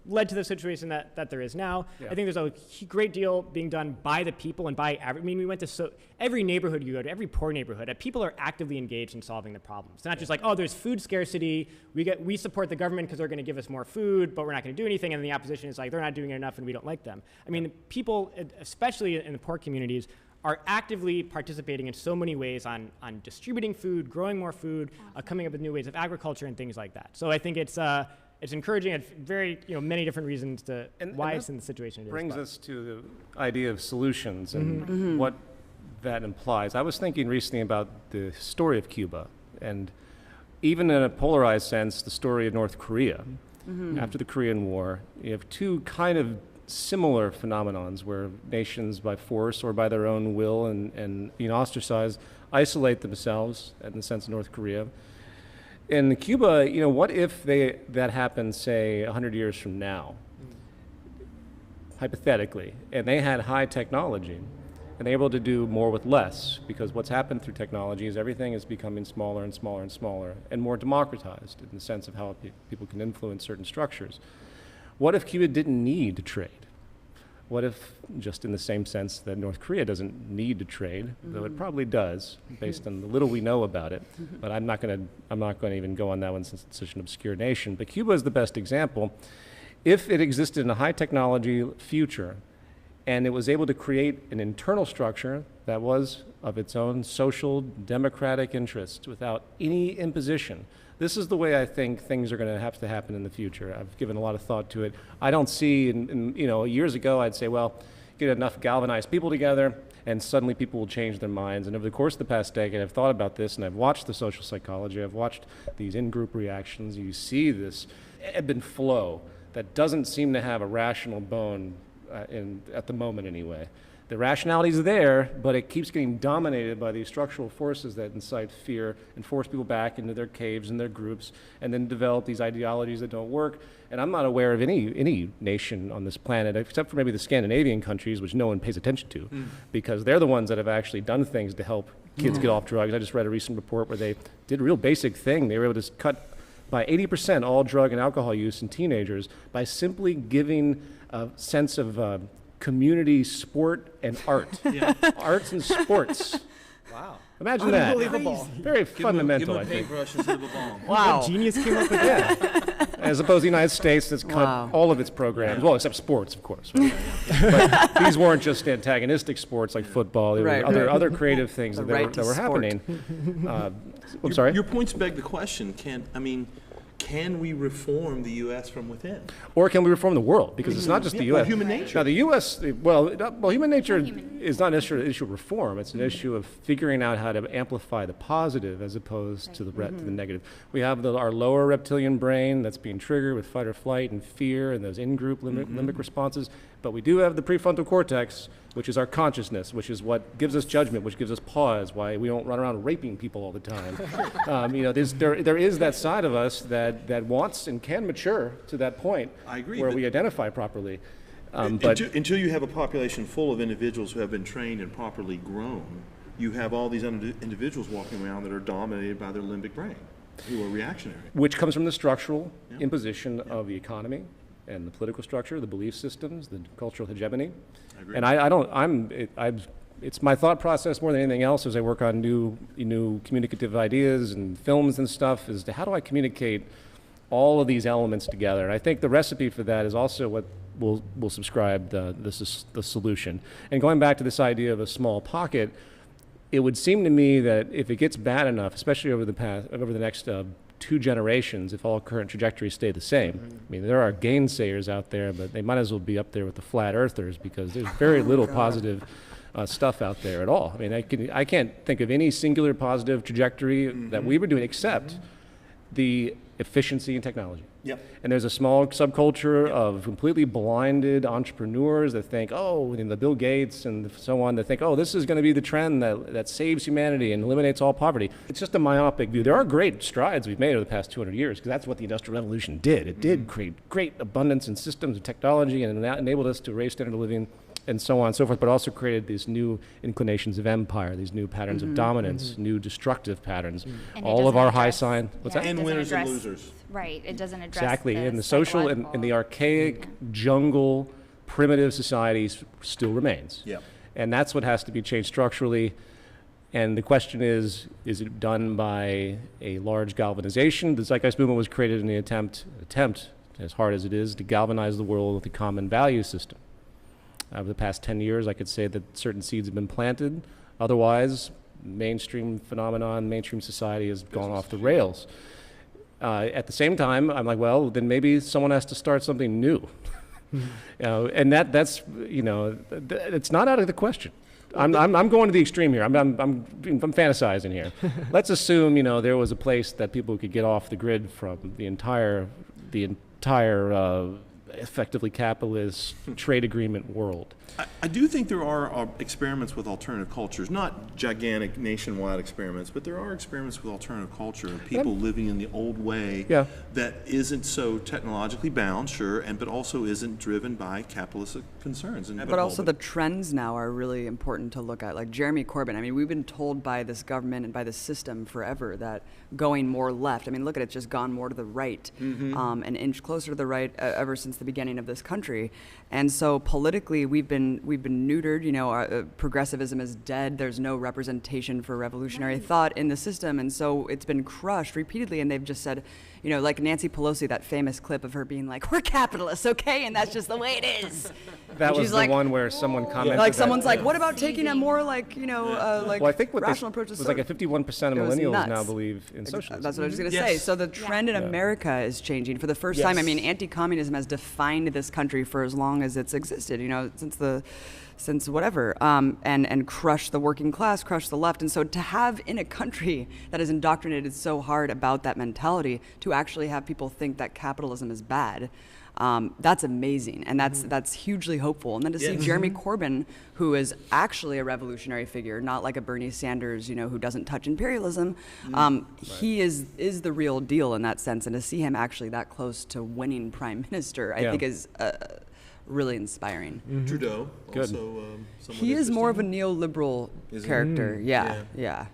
Speaker 2: led to the situation that there is now.
Speaker 1: Yeah.
Speaker 2: I think there's a great deal being done by the people and by we went to every neighborhood you go to, every poor neighborhood, people are actively engaged in solving the problems. It's not just there's food scarcity, we support the government because they're going to give us more food, but we're not going to do anything, and the opposition is they're not doing enough and we don't like them. I mean, people, especially in the poor communities, are actively participating in so many ways on distributing food, growing more food, coming up with new ways of agriculture and things like that. So I think it's encouraging at very many different reasons to why it's in the situation it is.
Speaker 1: Brings us to the idea of solutions and what that implies. I was thinking recently about the story of Cuba, and even in a polarized sense, the story of North Korea. After the Korean War, you have two kind of similar phenomenons where nations by force or by their own will and being ostracized isolate themselves, in the sense of North Korea. In Cuba, what if that happened, say, 100 years from now, hypothetically, and they had high technology, and they're able to do more with less, because what's happened through technology is everything is becoming smaller and smaller and smaller, and more democratized in the sense of how people can influence certain structures. What if Cuba didn't need to trade? What if, just in the same sense that North Korea doesn't need to trade, though it probably does, based on the little we know about it, but I'm not going to even go on that one since it's such an obscure nation. But Cuba is the best example. If it existed in a high technology future, and it was able to create an internal structure that was of its own social democratic interest without any imposition. This is the way I think things are going to have to happen in the future. I've given a lot of thought to it. I don't see, years ago I'd say, well, get enough galvanized people together and suddenly people will change their minds. And over the course of the past decade, I've thought about this and I've watched the social psychology. I've watched these in-group reactions. You see this ebb and flow that doesn't seem to have a rational bone at the moment anyway. The rationality is there, but it keeps getting dominated by these structural forces that incite fear and force people back into their caves and their groups, and then develop these ideologies that don't work. And I'm not aware of any nation on this planet, except for maybe the Scandinavian countries, which no one pays attention to, because they're the ones that have actually done things to help kids get off drugs. I just read a recent report where they did a real basic thing. They were able to cut by 80% all drug and alcohol use in teenagers by simply giving a sense of community, sport, and art. Arts and sports.
Speaker 2: Wow.
Speaker 1: Imagine that.
Speaker 2: Unbelievable.
Speaker 1: Very fundamental,
Speaker 4: Give
Speaker 1: I
Speaker 4: him a
Speaker 1: think.
Speaker 4: paintbrush instead of a bomb.
Speaker 2: Wow. What genius came up with that?
Speaker 1: As opposed to the United States that's cut
Speaker 3: Wow.
Speaker 1: all of its programs, well, except sports, of course. But these weren't just antagonistic sports like football. There
Speaker 3: Right,
Speaker 1: were
Speaker 3: right.
Speaker 1: other creative things
Speaker 3: The
Speaker 1: that
Speaker 3: right
Speaker 1: were
Speaker 3: to sport.
Speaker 1: happening. I'm sorry?
Speaker 4: Your points beg the question, can we reform the U.S. from within?
Speaker 1: Or can we reform the world? Because it's not just the
Speaker 4: Yeah, or
Speaker 1: U.S.
Speaker 4: human nature.
Speaker 1: Now, the U.S., human nature
Speaker 5: Human.
Speaker 1: is not an issue of reform. It's an issue of figuring out how to amplify the positive as opposed to the negative. We have our lower reptilian brain that's being triggered with fight or flight and fear and those in-group limbic responses. But we do have the prefrontal cortex, which is our consciousness, which is what gives us judgment, which gives us pause, why we don't run around raping people all the time. There is that side of us that wants and can mature to that point.
Speaker 4: I agree,
Speaker 1: where
Speaker 4: but-
Speaker 1: we identify properly.
Speaker 4: Until you have a population full of individuals who have been trained and properly grown, you have all these individuals walking around that are dominated by their limbic brain, who are reactionary.
Speaker 1: Which comes from the structural imposition of the economy and the political structure, the belief systems, the cultural hegemony.
Speaker 4: I agree.
Speaker 1: And it's my thought process more than anything else as I work on new communicative ideas and films and stuff, is to how do I communicate all of these elements together? And I think the recipe for that is also what will subscribe the solution. And going back to this idea of a small pocket, it would seem to me that if it gets bad enough, especially over the next 2 generations, if all current trajectories stay the same. I mean, there are gainsayers out there, but they might as well be up there with the flat earthers, because there's very little positive stuff out there at all. I mean, I can't think of any singular positive trajectory that we were doing except the efficiency in technology.
Speaker 4: Yep.
Speaker 1: And there's a small subculture of completely blinded entrepreneurs that think, the Bill Gates and so on, that think, this is going to be the trend that saves humanity and eliminates all poverty. It's just a myopic view. There are great strides we've made over the past 200 years, because that's what the Industrial Revolution did. It did create great abundance in systems and technology, and it enabled us to raise standard of living and so on and so forth, but also created these new inclinations of empire, these new patterns of dominance, new destructive patterns.
Speaker 5: And it
Speaker 1: All of
Speaker 5: doesn't
Speaker 1: our high
Speaker 5: address-
Speaker 1: sign, what's
Speaker 5: yeah,
Speaker 1: that?
Speaker 5: it
Speaker 4: And
Speaker 5: doesn't
Speaker 4: winners and
Speaker 5: address-
Speaker 4: losers.
Speaker 5: Right. It doesn't address
Speaker 1: Exactly,
Speaker 5: the
Speaker 1: and the social and the archaic jungle primitive societies still remains.
Speaker 4: Yep.
Speaker 1: And that's what has to be changed structurally. And the question is it done by a large galvanization? The Zeitgeist movement was created in the attempt, as hard as it is, to galvanize the world with a common value system. Over the past 10 years, I could say that certain seeds have been planted. Otherwise, mainstream phenomenon, mainstream society has gone off the rails. At the same time, I'm like, well, then maybe someone has to start something new. And that's it's not out of the question. I'm going to the extreme here. I'm fantasizing here. Let's assume there was a place that people could get off the grid from the entire effectively capitalist trade agreement world.
Speaker 4: I do think there are experiments with alternative cultures, not gigantic nationwide experiments, but there are experiments with alternative culture of people living in the old way that isn't so technologically bound, sure, but also isn't driven by capitalist concerns.
Speaker 3: But also the trends now are really important to look at. Like Jeremy Corbyn, I mean, we've been told by this government and by the system forever that going more left, I mean, look at it, it's just gone more to the right, an inch closer to the right ever since the the beginning of this country. And so politically, we've been neutered. You know, progressivism is dead. There's no representation for revolutionary thought in the system, and so it's been crushed repeatedly. And they've just said, you know, like Nancy Pelosi, that famous clip of her being like, "We're capitalists, okay, and that's just the way it is."
Speaker 1: That was the
Speaker 3: like,
Speaker 1: one where someone commented.
Speaker 3: Like
Speaker 1: that,
Speaker 3: someone's like, "What about taking a more like, you know, like
Speaker 1: well, I think what
Speaker 3: rational approach to
Speaker 1: was like a 51% of
Speaker 3: It was
Speaker 1: millennials
Speaker 3: nuts.
Speaker 1: now believe in socialism.
Speaker 3: That's what I was going to
Speaker 4: Yes.
Speaker 3: say. So the trend in America is changing for the first time. I mean, anti-communism has defined this country for as long as it's existed. You know, since whatever, and crushed the working class, crushed the left. And so to have in a country that is indoctrinated so hard about that mentality, to actually have people think that capitalism is bad, that's amazing, and that's hugely hopeful. And then to see Jeremy Corbyn, who is actually a revolutionary figure, not like a Bernie Sanders, you know, who doesn't touch imperialism, he is the real deal in that sense. And to see him actually that close to winning prime minister, I think is really inspiring.
Speaker 4: Trudeau,
Speaker 1: Good.
Speaker 4: also somewhat
Speaker 3: He is more of a
Speaker 4: interesting.
Speaker 3: neoliberal
Speaker 4: Is he?
Speaker 3: character. Yeah.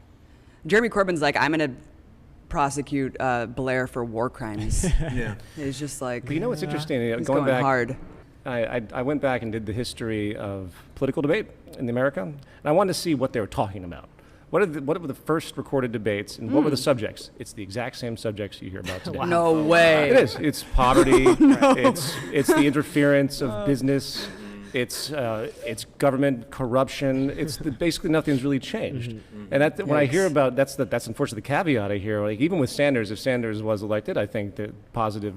Speaker 3: Jeremy Corbyn's like, I'm going to prosecute Blair for war crimes.
Speaker 4: Yeah.
Speaker 3: He's just like,
Speaker 1: But you know what's interesting?
Speaker 3: he's
Speaker 1: Going back,
Speaker 3: hard.
Speaker 1: I went back and did the history of political debate in America, and I wanted to see what they were talking about. What were the first recorded debates, and what were the subjects? It's the exact same subjects you hear about today.
Speaker 3: No way.
Speaker 1: It is. It's poverty. It's the interference of business. It's government corruption. Basically nothing's really changed. And when I hear about that's unfortunately the caveat I hear. Like even with Sanders, if Sanders was elected, I think that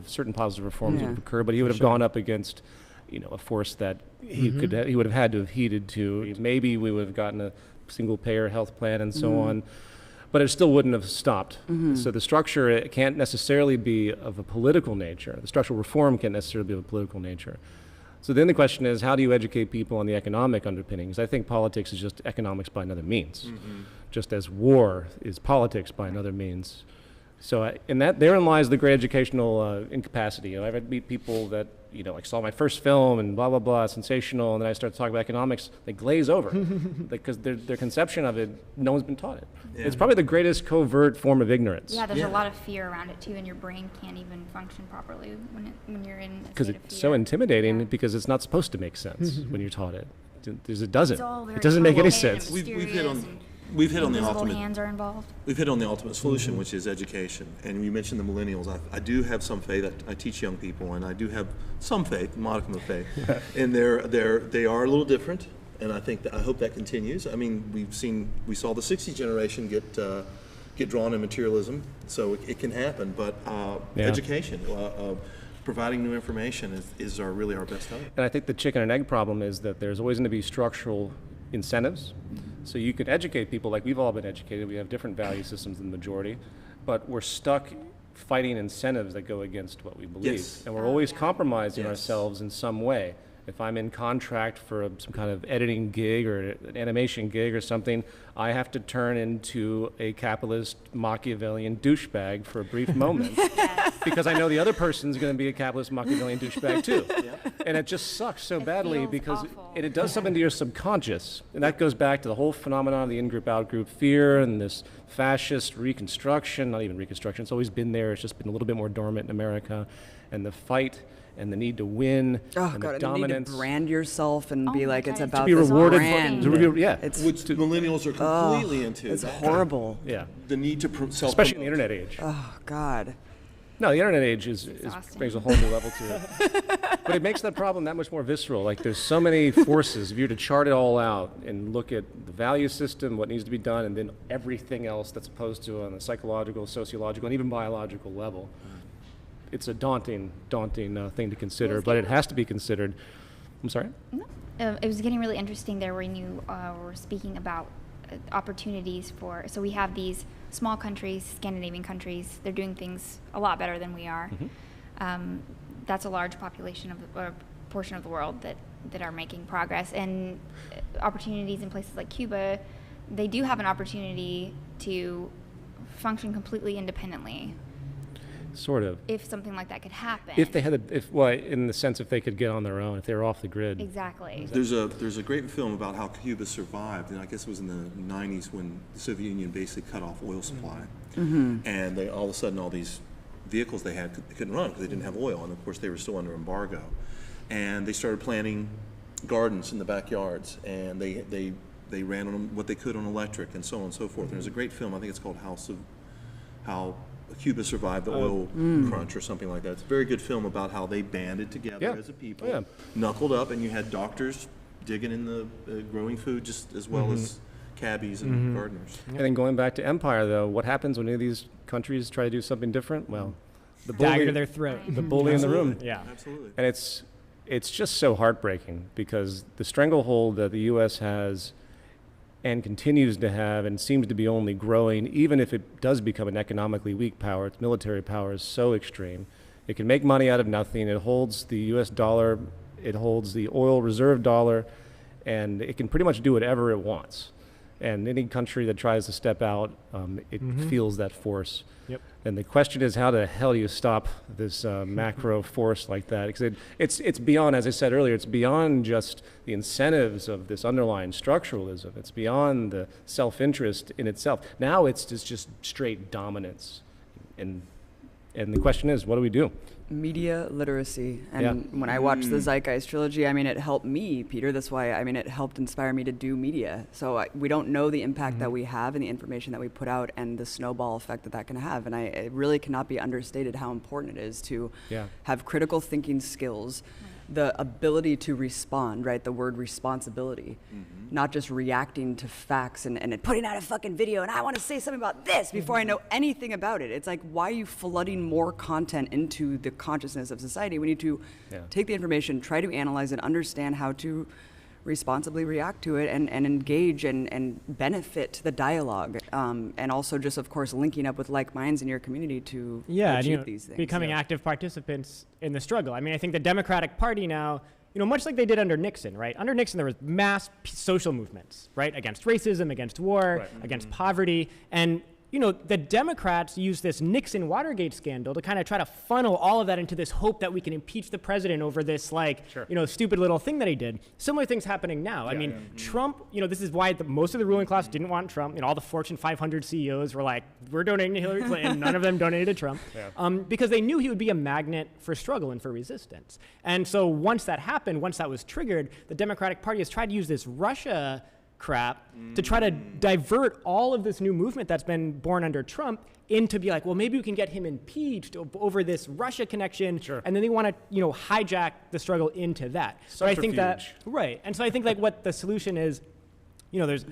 Speaker 1: certain positive reforms would have occurred, but he would have gone up against, you know, a force that he would have had to have heeded to. Maybe we would have gotten a single payer health plan and so on. But it still wouldn't have stopped. So the structure it can't necessarily be of a political nature. The structural reform can't necessarily be of a political nature. So then the question is, how do you educate people on the economic underpinnings? I think politics is just economics by another means, just as war is politics by another means. So therein lies the great educational incapacity. You know, I've meet people that, you know, like saw my first film and blah, blah, blah, sensational, and then I start talking about economics, they glaze over because their conception of it, no one's been taught it.
Speaker 4: Yeah.
Speaker 1: It's probably the greatest covert form of ignorance.
Speaker 5: Yeah, there's a lot of fear around it too, and your brain can't even function properly when you're in a
Speaker 1: Because
Speaker 5: state of
Speaker 1: it's
Speaker 5: fear.
Speaker 1: so intimidating
Speaker 5: Yeah.
Speaker 1: because it's not supposed to make sense when you're taught it. It doesn't.
Speaker 5: It's all very
Speaker 1: It doesn't make any
Speaker 5: complicated
Speaker 1: sense.
Speaker 5: and
Speaker 4: We've hit on
Speaker 5: mysterious, and
Speaker 4: We've hit on the
Speaker 5: invisible
Speaker 4: ultimate.
Speaker 5: hands are involved.
Speaker 4: We've hit on the ultimate solution, which is education. And you mentioned the millennials. I do have some faith. I teach young people, and I do have some faith, a modicum of faith. And they are a little different, and I hope that continues. I mean, we saw the '60s generation get drawn in materialism, so it can happen. But education, providing new information is really our best hope.
Speaker 1: And I think the chicken and egg problem is that there's always going to be structural incentives. So you could educate people, like we've all been educated, we have different value systems than the majority, but we're stuck fighting incentives that go against what we believe.
Speaker 4: Yes.
Speaker 1: And we're always compromising
Speaker 4: Yes.
Speaker 1: ourselves in some way. If I'm in contract for some kind of editing gig or an animation gig or something, I have to turn into a capitalist Machiavellian douchebag for a brief moment because I know the other person's going to be a capitalist Machiavellian douchebag too. And it just sucks so badly
Speaker 5: feels
Speaker 1: because
Speaker 5: awful.
Speaker 1: it does something to your subconscious. And that goes back to the whole phenomenon of the in-group, out-group fear and this fascist reconstruction, not even reconstruction, it's always been there, it's just been a little bit more dormant in America. And the fight and the need to win
Speaker 3: Oh
Speaker 1: and
Speaker 3: God,
Speaker 1: the
Speaker 3: and
Speaker 1: dominance.
Speaker 3: you need to brand yourself and
Speaker 5: Oh
Speaker 3: be
Speaker 5: my
Speaker 3: like,
Speaker 5: God,
Speaker 3: it's
Speaker 5: to
Speaker 3: about
Speaker 1: be
Speaker 3: this
Speaker 1: rewarded
Speaker 3: brand.
Speaker 1: yeah.
Speaker 3: It's
Speaker 4: Which millennials are completely into.
Speaker 3: it's horrible.
Speaker 1: Yeah.
Speaker 4: The need to self-promote.
Speaker 1: Especially in the internet age.
Speaker 3: Oh God.
Speaker 1: No, the internet age
Speaker 5: exhausting.
Speaker 1: brings a whole new level to it. But it makes that problem that much more visceral. Like there's so many forces. If you were to chart it all out and look at the value system, what needs to be done, and then everything else that's opposed to on a psychological, sociological, and even biological level, it's a daunting thing to consider. But it has to be considered. I'm sorry?
Speaker 5: It was getting really interesting there when you were speaking about opportunities so we have these small countries, Scandinavian countries, they're doing things a lot better than we are. That's a large population or portion of the world that are making progress, and opportunities in places like Cuba, they do have an opportunity to function completely independently
Speaker 1: Sort of.
Speaker 5: if something like that could happen.
Speaker 1: If they had, in the sense if they could get on their own, if they were off the grid.
Speaker 5: Exactly.
Speaker 4: There's a great film about how Cuba survived, and I guess it was in the '90s when the Soviet Union basically cut off oil supply, and they all of a sudden all these vehicles they had they couldn't run because they didn't have oil, and of course they were still under embargo. And they started planting gardens in the backyards, and they ran on what they could on electric, and so on and so forth. And there's a great film, I think it's called How Cuba Survived the Oil Crunch or something like that. It's a very good film about how they banded together as a people, knuckled up, and you had doctors digging in the growing food just as well as cabbies and gardeners.
Speaker 1: And then going back to empire, though, what happens when any of these countries try to do something different? Well, the
Speaker 2: Dagger
Speaker 1: bully,
Speaker 2: to their throat.
Speaker 1: the bully in the room.
Speaker 2: Yeah.
Speaker 4: Absolutely.
Speaker 1: And it's just so heartbreaking because the stranglehold that the U.S. has and continues to have and seems to be only growing, even if it does become an economically weak power, its military power is so extreme. It can make money out of nothing. It holds the U.S. dollar. It holds the oil reserve dollar. And it can pretty much do whatever it wants. And any country that tries to step out, it feels that force.
Speaker 2: Yep.
Speaker 1: And the question is, how the hell do you stop this macro force like that? Because it's beyond, as I said earlier, it's beyond just the incentives of this underlying structuralism. It's beyond the self-interest in itself. Now it's just straight dominance. And the question is, what do we do?
Speaker 3: Media literacy. And when I watched the Zeitgeist trilogy, I mean, it helped me, Peter. That's why, I mean, it helped inspire me to do media. So we don't know the impact that we have and the information that we put out and the snowball effect that can have. And it really cannot be understated how important it is to have critical thinking skills, the ability to respond, right? The word responsibility, not just reacting to facts and putting out a fucking video and I want to say something about this before I know anything about it. It's like, why are you flooding more content into the consciousness of society? We need to take the information, try to analyze it, understand how to responsibly react to it and engage and benefit the dialogue. And also just, of course, linking up with like minds in your community to achieve these things.
Speaker 2: Becoming active participants in the struggle. I mean, I think the Democratic Party now, much like they did under Nixon, right? Under Nixon, there was mass social movements, right? Against racism, against war, against poverty. And the Democrats used this Nixon Watergate scandal to kind of try to funnel all of that into this hope that we can impeach the president over this stupid little thing that he did. Similar things happening now. I mean, Trump, this is why most of the ruling class didn't want Trump. All the Fortune 500 CEOs were like, we're donating to Hillary Clinton. None of them donated to Trump because they knew he would be a magnet for struggle and for resistance. And so once that happened, once that was triggered, the Democratic Party has tried to use this Russia crap to try to divert all of this new movement that's been born under Trump into be like, well, maybe we can get him impeached over this Russia connection. And then they want to, hijack the struggle into that. So I think that, And so I think like what the solution is, there's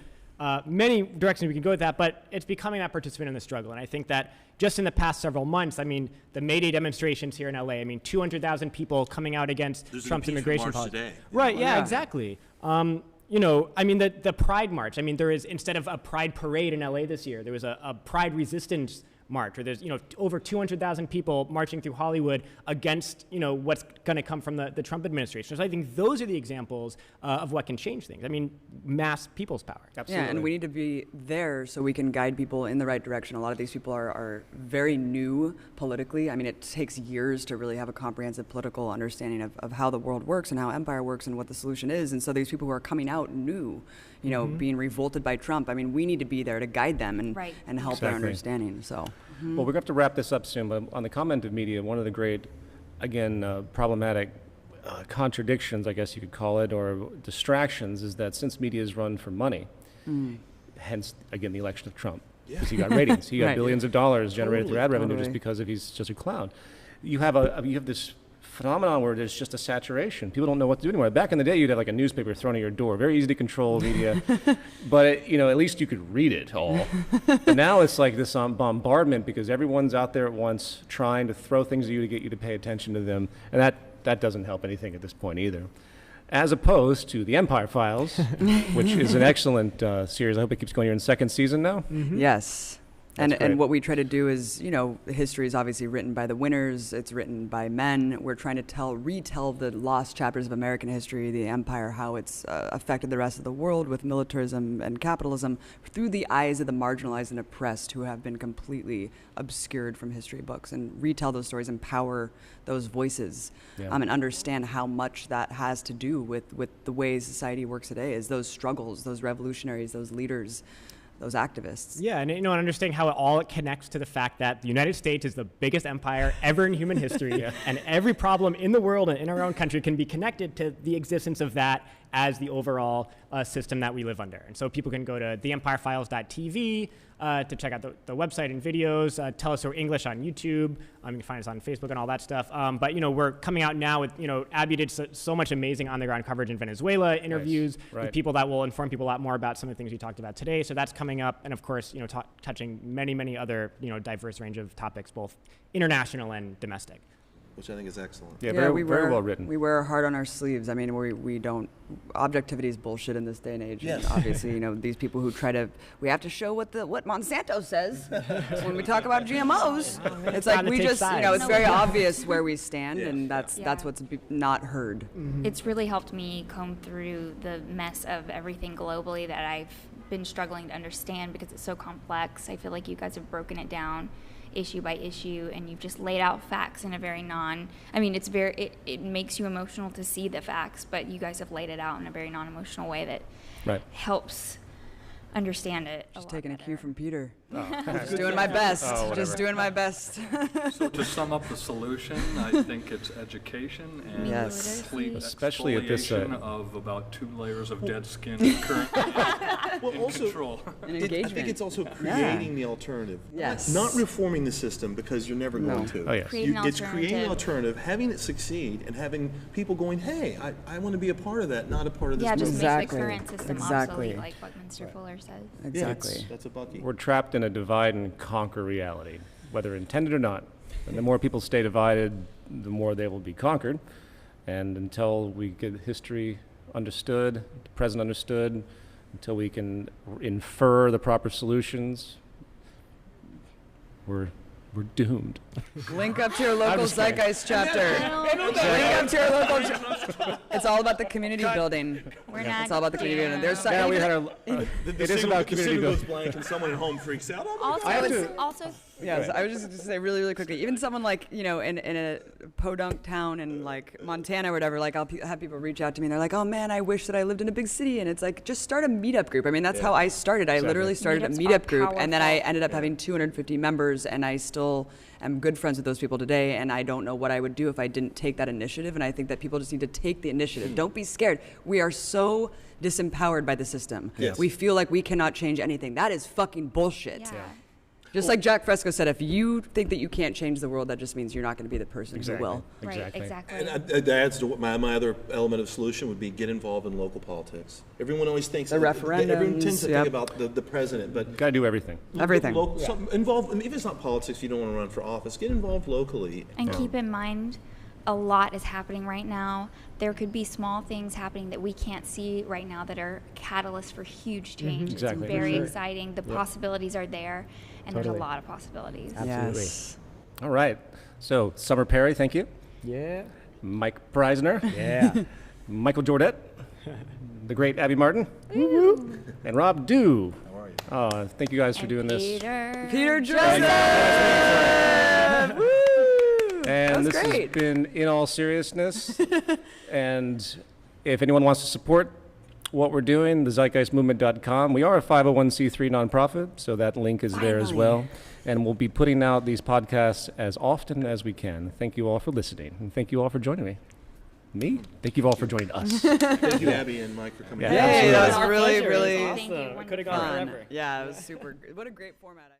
Speaker 2: many directions we can go with that, but it's becoming that participant in the struggle. And I think that just in the past several months, I mean, the May Day demonstrations here in LA, I mean, 200,000 people coming out against Trump's immigration policy.
Speaker 4: Today.
Speaker 2: Right, exactly. I mean, the Pride March, I mean, there is, instead of a Pride Parade in LA this year, there was a Pride Resistance March, where there's, over 200,000 people marching through Hollywood against, what's going to come from the Trump administration. So I think those are the examples of what can change things. I mean, mass people's power.
Speaker 1: Absolutely.
Speaker 3: Yeah, and we need to be there so we can guide people in the right direction. A lot of these people are very new politically. I mean, it takes years to really have a comprehensive political understanding of how the world works and how empire works and what the solution is. And so these people who are coming out new, being revolted by Trump, I mean, we need to be there to guide them and help their understanding. So.
Speaker 1: Well, we're going to have to wrap this up soon, but on the comment of media, one of the great, problematic contradictions, I guess you could call it, or distractions, is that since media is run for money, hence, again, the election of Trump, because he got ratings. He got billions of dollars generated through ad revenue just because he's just a clown. You have this phenomenon where there's just a saturation. People don't know what to do anymore. Back in the day, you'd have like a newspaper thrown at your door. Very easy to control media. But, at least you could read it all. And now it's like this bombardment because everyone's out there at once trying to throw things at you to get you to pay attention to them. And that doesn't help anything at this point either. As opposed to The Empire Files, which is an excellent series. I hope it keeps going. You're in the second season now?
Speaker 3: Yes. And what we try to do is, history is obviously written by the winners. It's written by men. We're trying to retell the lost chapters of American history, the empire, how it's affected the rest of the world with militarism and capitalism through the eyes of the marginalized and oppressed who have been completely obscured from history books, and retell those stories, empower those voices, and understand how much that has to do with the way society works today, is those struggles, those revolutionaries, those leaders. those activists.
Speaker 2: Yeah, and and understanding how it all connects to the fact that the United States is the biggest empire ever in human history, and every problem in the world and in our own country can be connected to the existence of that as the overall system that we live under. And so people can go to theempirefiles.tv to check out the website and videos, tell us our English on YouTube. You can find us on Facebook and all that stuff. But we're coming out now with, Abby did so much amazing on-the-ground coverage in Venezuela, interviews with people that will inform people a lot more about some of the things we talked about today. So that's coming up, and of course, touching many other, diverse range of topics, both international and domestic.
Speaker 4: Which I think is excellent.
Speaker 1: Yeah, very well written.
Speaker 3: We wear our heart on our sleeves. I mean, we don't, objectivity is bullshit in this day and age.
Speaker 4: Yes.
Speaker 3: And obviously, these people who we have to show what Monsanto says. So when we talk about GMOs, it's like we just, it's very obvious where we stand, and that's what's not heard.
Speaker 5: Mm-hmm. It's really helped me comb through the mess of everything globally that I've been struggling to understand because it's so complex. I feel like you guys have broken it down issue by issue, and you've just laid out facts in a very it makes you emotional to see the facts, but you guys have laid it out in a very non-emotional way that helps understand it.
Speaker 3: Just taking a cue from Peter.
Speaker 1: Oh.
Speaker 3: Just doing my best. Just doing my best.
Speaker 6: So to sum up the solution, I think it's education and
Speaker 3: Yes.
Speaker 6: complete
Speaker 1: Especially at this,
Speaker 6: exfoliation of about 2 layers of dead skin currently
Speaker 4: Well,
Speaker 6: in
Speaker 4: also,
Speaker 6: control.
Speaker 3: And
Speaker 4: I
Speaker 3: engagement.
Speaker 4: think it's also creating the alternative.
Speaker 3: Yes.
Speaker 4: Not reforming the system, because you're never going to.
Speaker 1: Oh, yes.
Speaker 5: Create an
Speaker 4: It's creating an
Speaker 5: alternative.
Speaker 4: alternative, having it succeed, and having people going, hey, I want to be a part of that, not a part of this
Speaker 5: Yeah, just
Speaker 4: movement.
Speaker 5: makes
Speaker 3: Exactly.
Speaker 5: the current system
Speaker 3: Exactly.
Speaker 5: obsolete, like Buckminster Fuller says.
Speaker 3: Exactly.
Speaker 4: That's a Bucky.
Speaker 1: We're trapped in a divide and conquer reality, whether intended or not. And the more people stay divided, the more they will be conquered. And until we get history understood, the present understood, until we can infer the proper solutions, we're doomed.
Speaker 3: Link up to your local
Speaker 1: just kidding.
Speaker 3: Zeitgeist chapter. Link up to your local. It's all about the community building.
Speaker 5: We're not
Speaker 3: It's all about the community building. There's
Speaker 1: Yeah, we
Speaker 3: even-
Speaker 1: had our, it is about community
Speaker 4: The goes
Speaker 1: building.
Speaker 4: blank and someone at home freaks out. Oh my
Speaker 5: Also,
Speaker 3: Yes, I was just going to say really quickly. Even someone like, in a podunk town in like Montana or whatever, like I'll have people reach out to me and they're like, oh man, I wish that I lived in a big city. And it's like, just start a meetup group. I mean, that's how I started. I literally started a
Speaker 5: Meetups
Speaker 3: meetup
Speaker 5: are
Speaker 3: group, and then I
Speaker 5: powerful.
Speaker 3: ended up having 250 members, and I still am good friends with those people today, and I don't know what I would do if I didn't take that initiative. And I think that people just need to take the initiative. Don't be scared. We are so disempowered by the system.
Speaker 4: Yes.
Speaker 3: We feel like we cannot change anything. That is fucking bullshit.
Speaker 5: yeah.
Speaker 3: Just like Jack Fresco said, if you think that you can't change the world, that just means you're not going to be the person who will.
Speaker 5: Right,
Speaker 1: Exactly.
Speaker 5: exactly.
Speaker 4: And that adds to what my other element of solution would be: get involved in local politics. Everyone always thinks
Speaker 3: The
Speaker 4: everyone
Speaker 3: referendums,
Speaker 4: tends to
Speaker 3: yep.
Speaker 4: think about the president, but
Speaker 1: Got to do everything.
Speaker 3: Everything.
Speaker 4: Involve. I mean, if it's not politics, you don't want to run for office. Get involved locally.
Speaker 5: And keep in mind, a lot is happening right now. There could be small things happening that we can't see right now that are catalysts for huge change.
Speaker 1: Exactly.
Speaker 5: It's very
Speaker 1: For sure.
Speaker 5: exciting. The possibilities are there, and there's
Speaker 1: Totally.
Speaker 5: a lot of possibilities.
Speaker 1: Absolutely.
Speaker 3: Yes.
Speaker 1: All right. So, Summer Perry, thank you.
Speaker 2: Yeah.
Speaker 1: Mike Preisner.
Speaker 2: Yeah.
Speaker 1: Michael Jordet. The great Abby Martin. And Rob Dew. How are you? Thank you guys for doing this.
Speaker 3: Peter Joseph! Woo!
Speaker 1: And
Speaker 3: That
Speaker 1: this
Speaker 3: was
Speaker 1: has
Speaker 3: great.
Speaker 1: been In All Seriousness. And if anyone wants to support what we're doing, the zeitgeistmovement.com. We are a 501c3 nonprofit, so that link is there as
Speaker 3: Finally.
Speaker 1: well. And we'll be putting out these podcasts as often as we can. Thank you all for listening, and thank you all for joining me. Me? Thank you all for joining us.
Speaker 4: Thank you, Abby and Mike, for coming.
Speaker 1: Yeah,
Speaker 4: out.
Speaker 3: Hey,
Speaker 1: absolutely.
Speaker 3: that was
Speaker 2: Our
Speaker 3: really,
Speaker 2: pleasure.
Speaker 3: really
Speaker 2: It was
Speaker 5: Thank you.
Speaker 2: awesome. It could have gone
Speaker 3: fun.
Speaker 2: forever.
Speaker 3: Yeah, it was super. What a great format.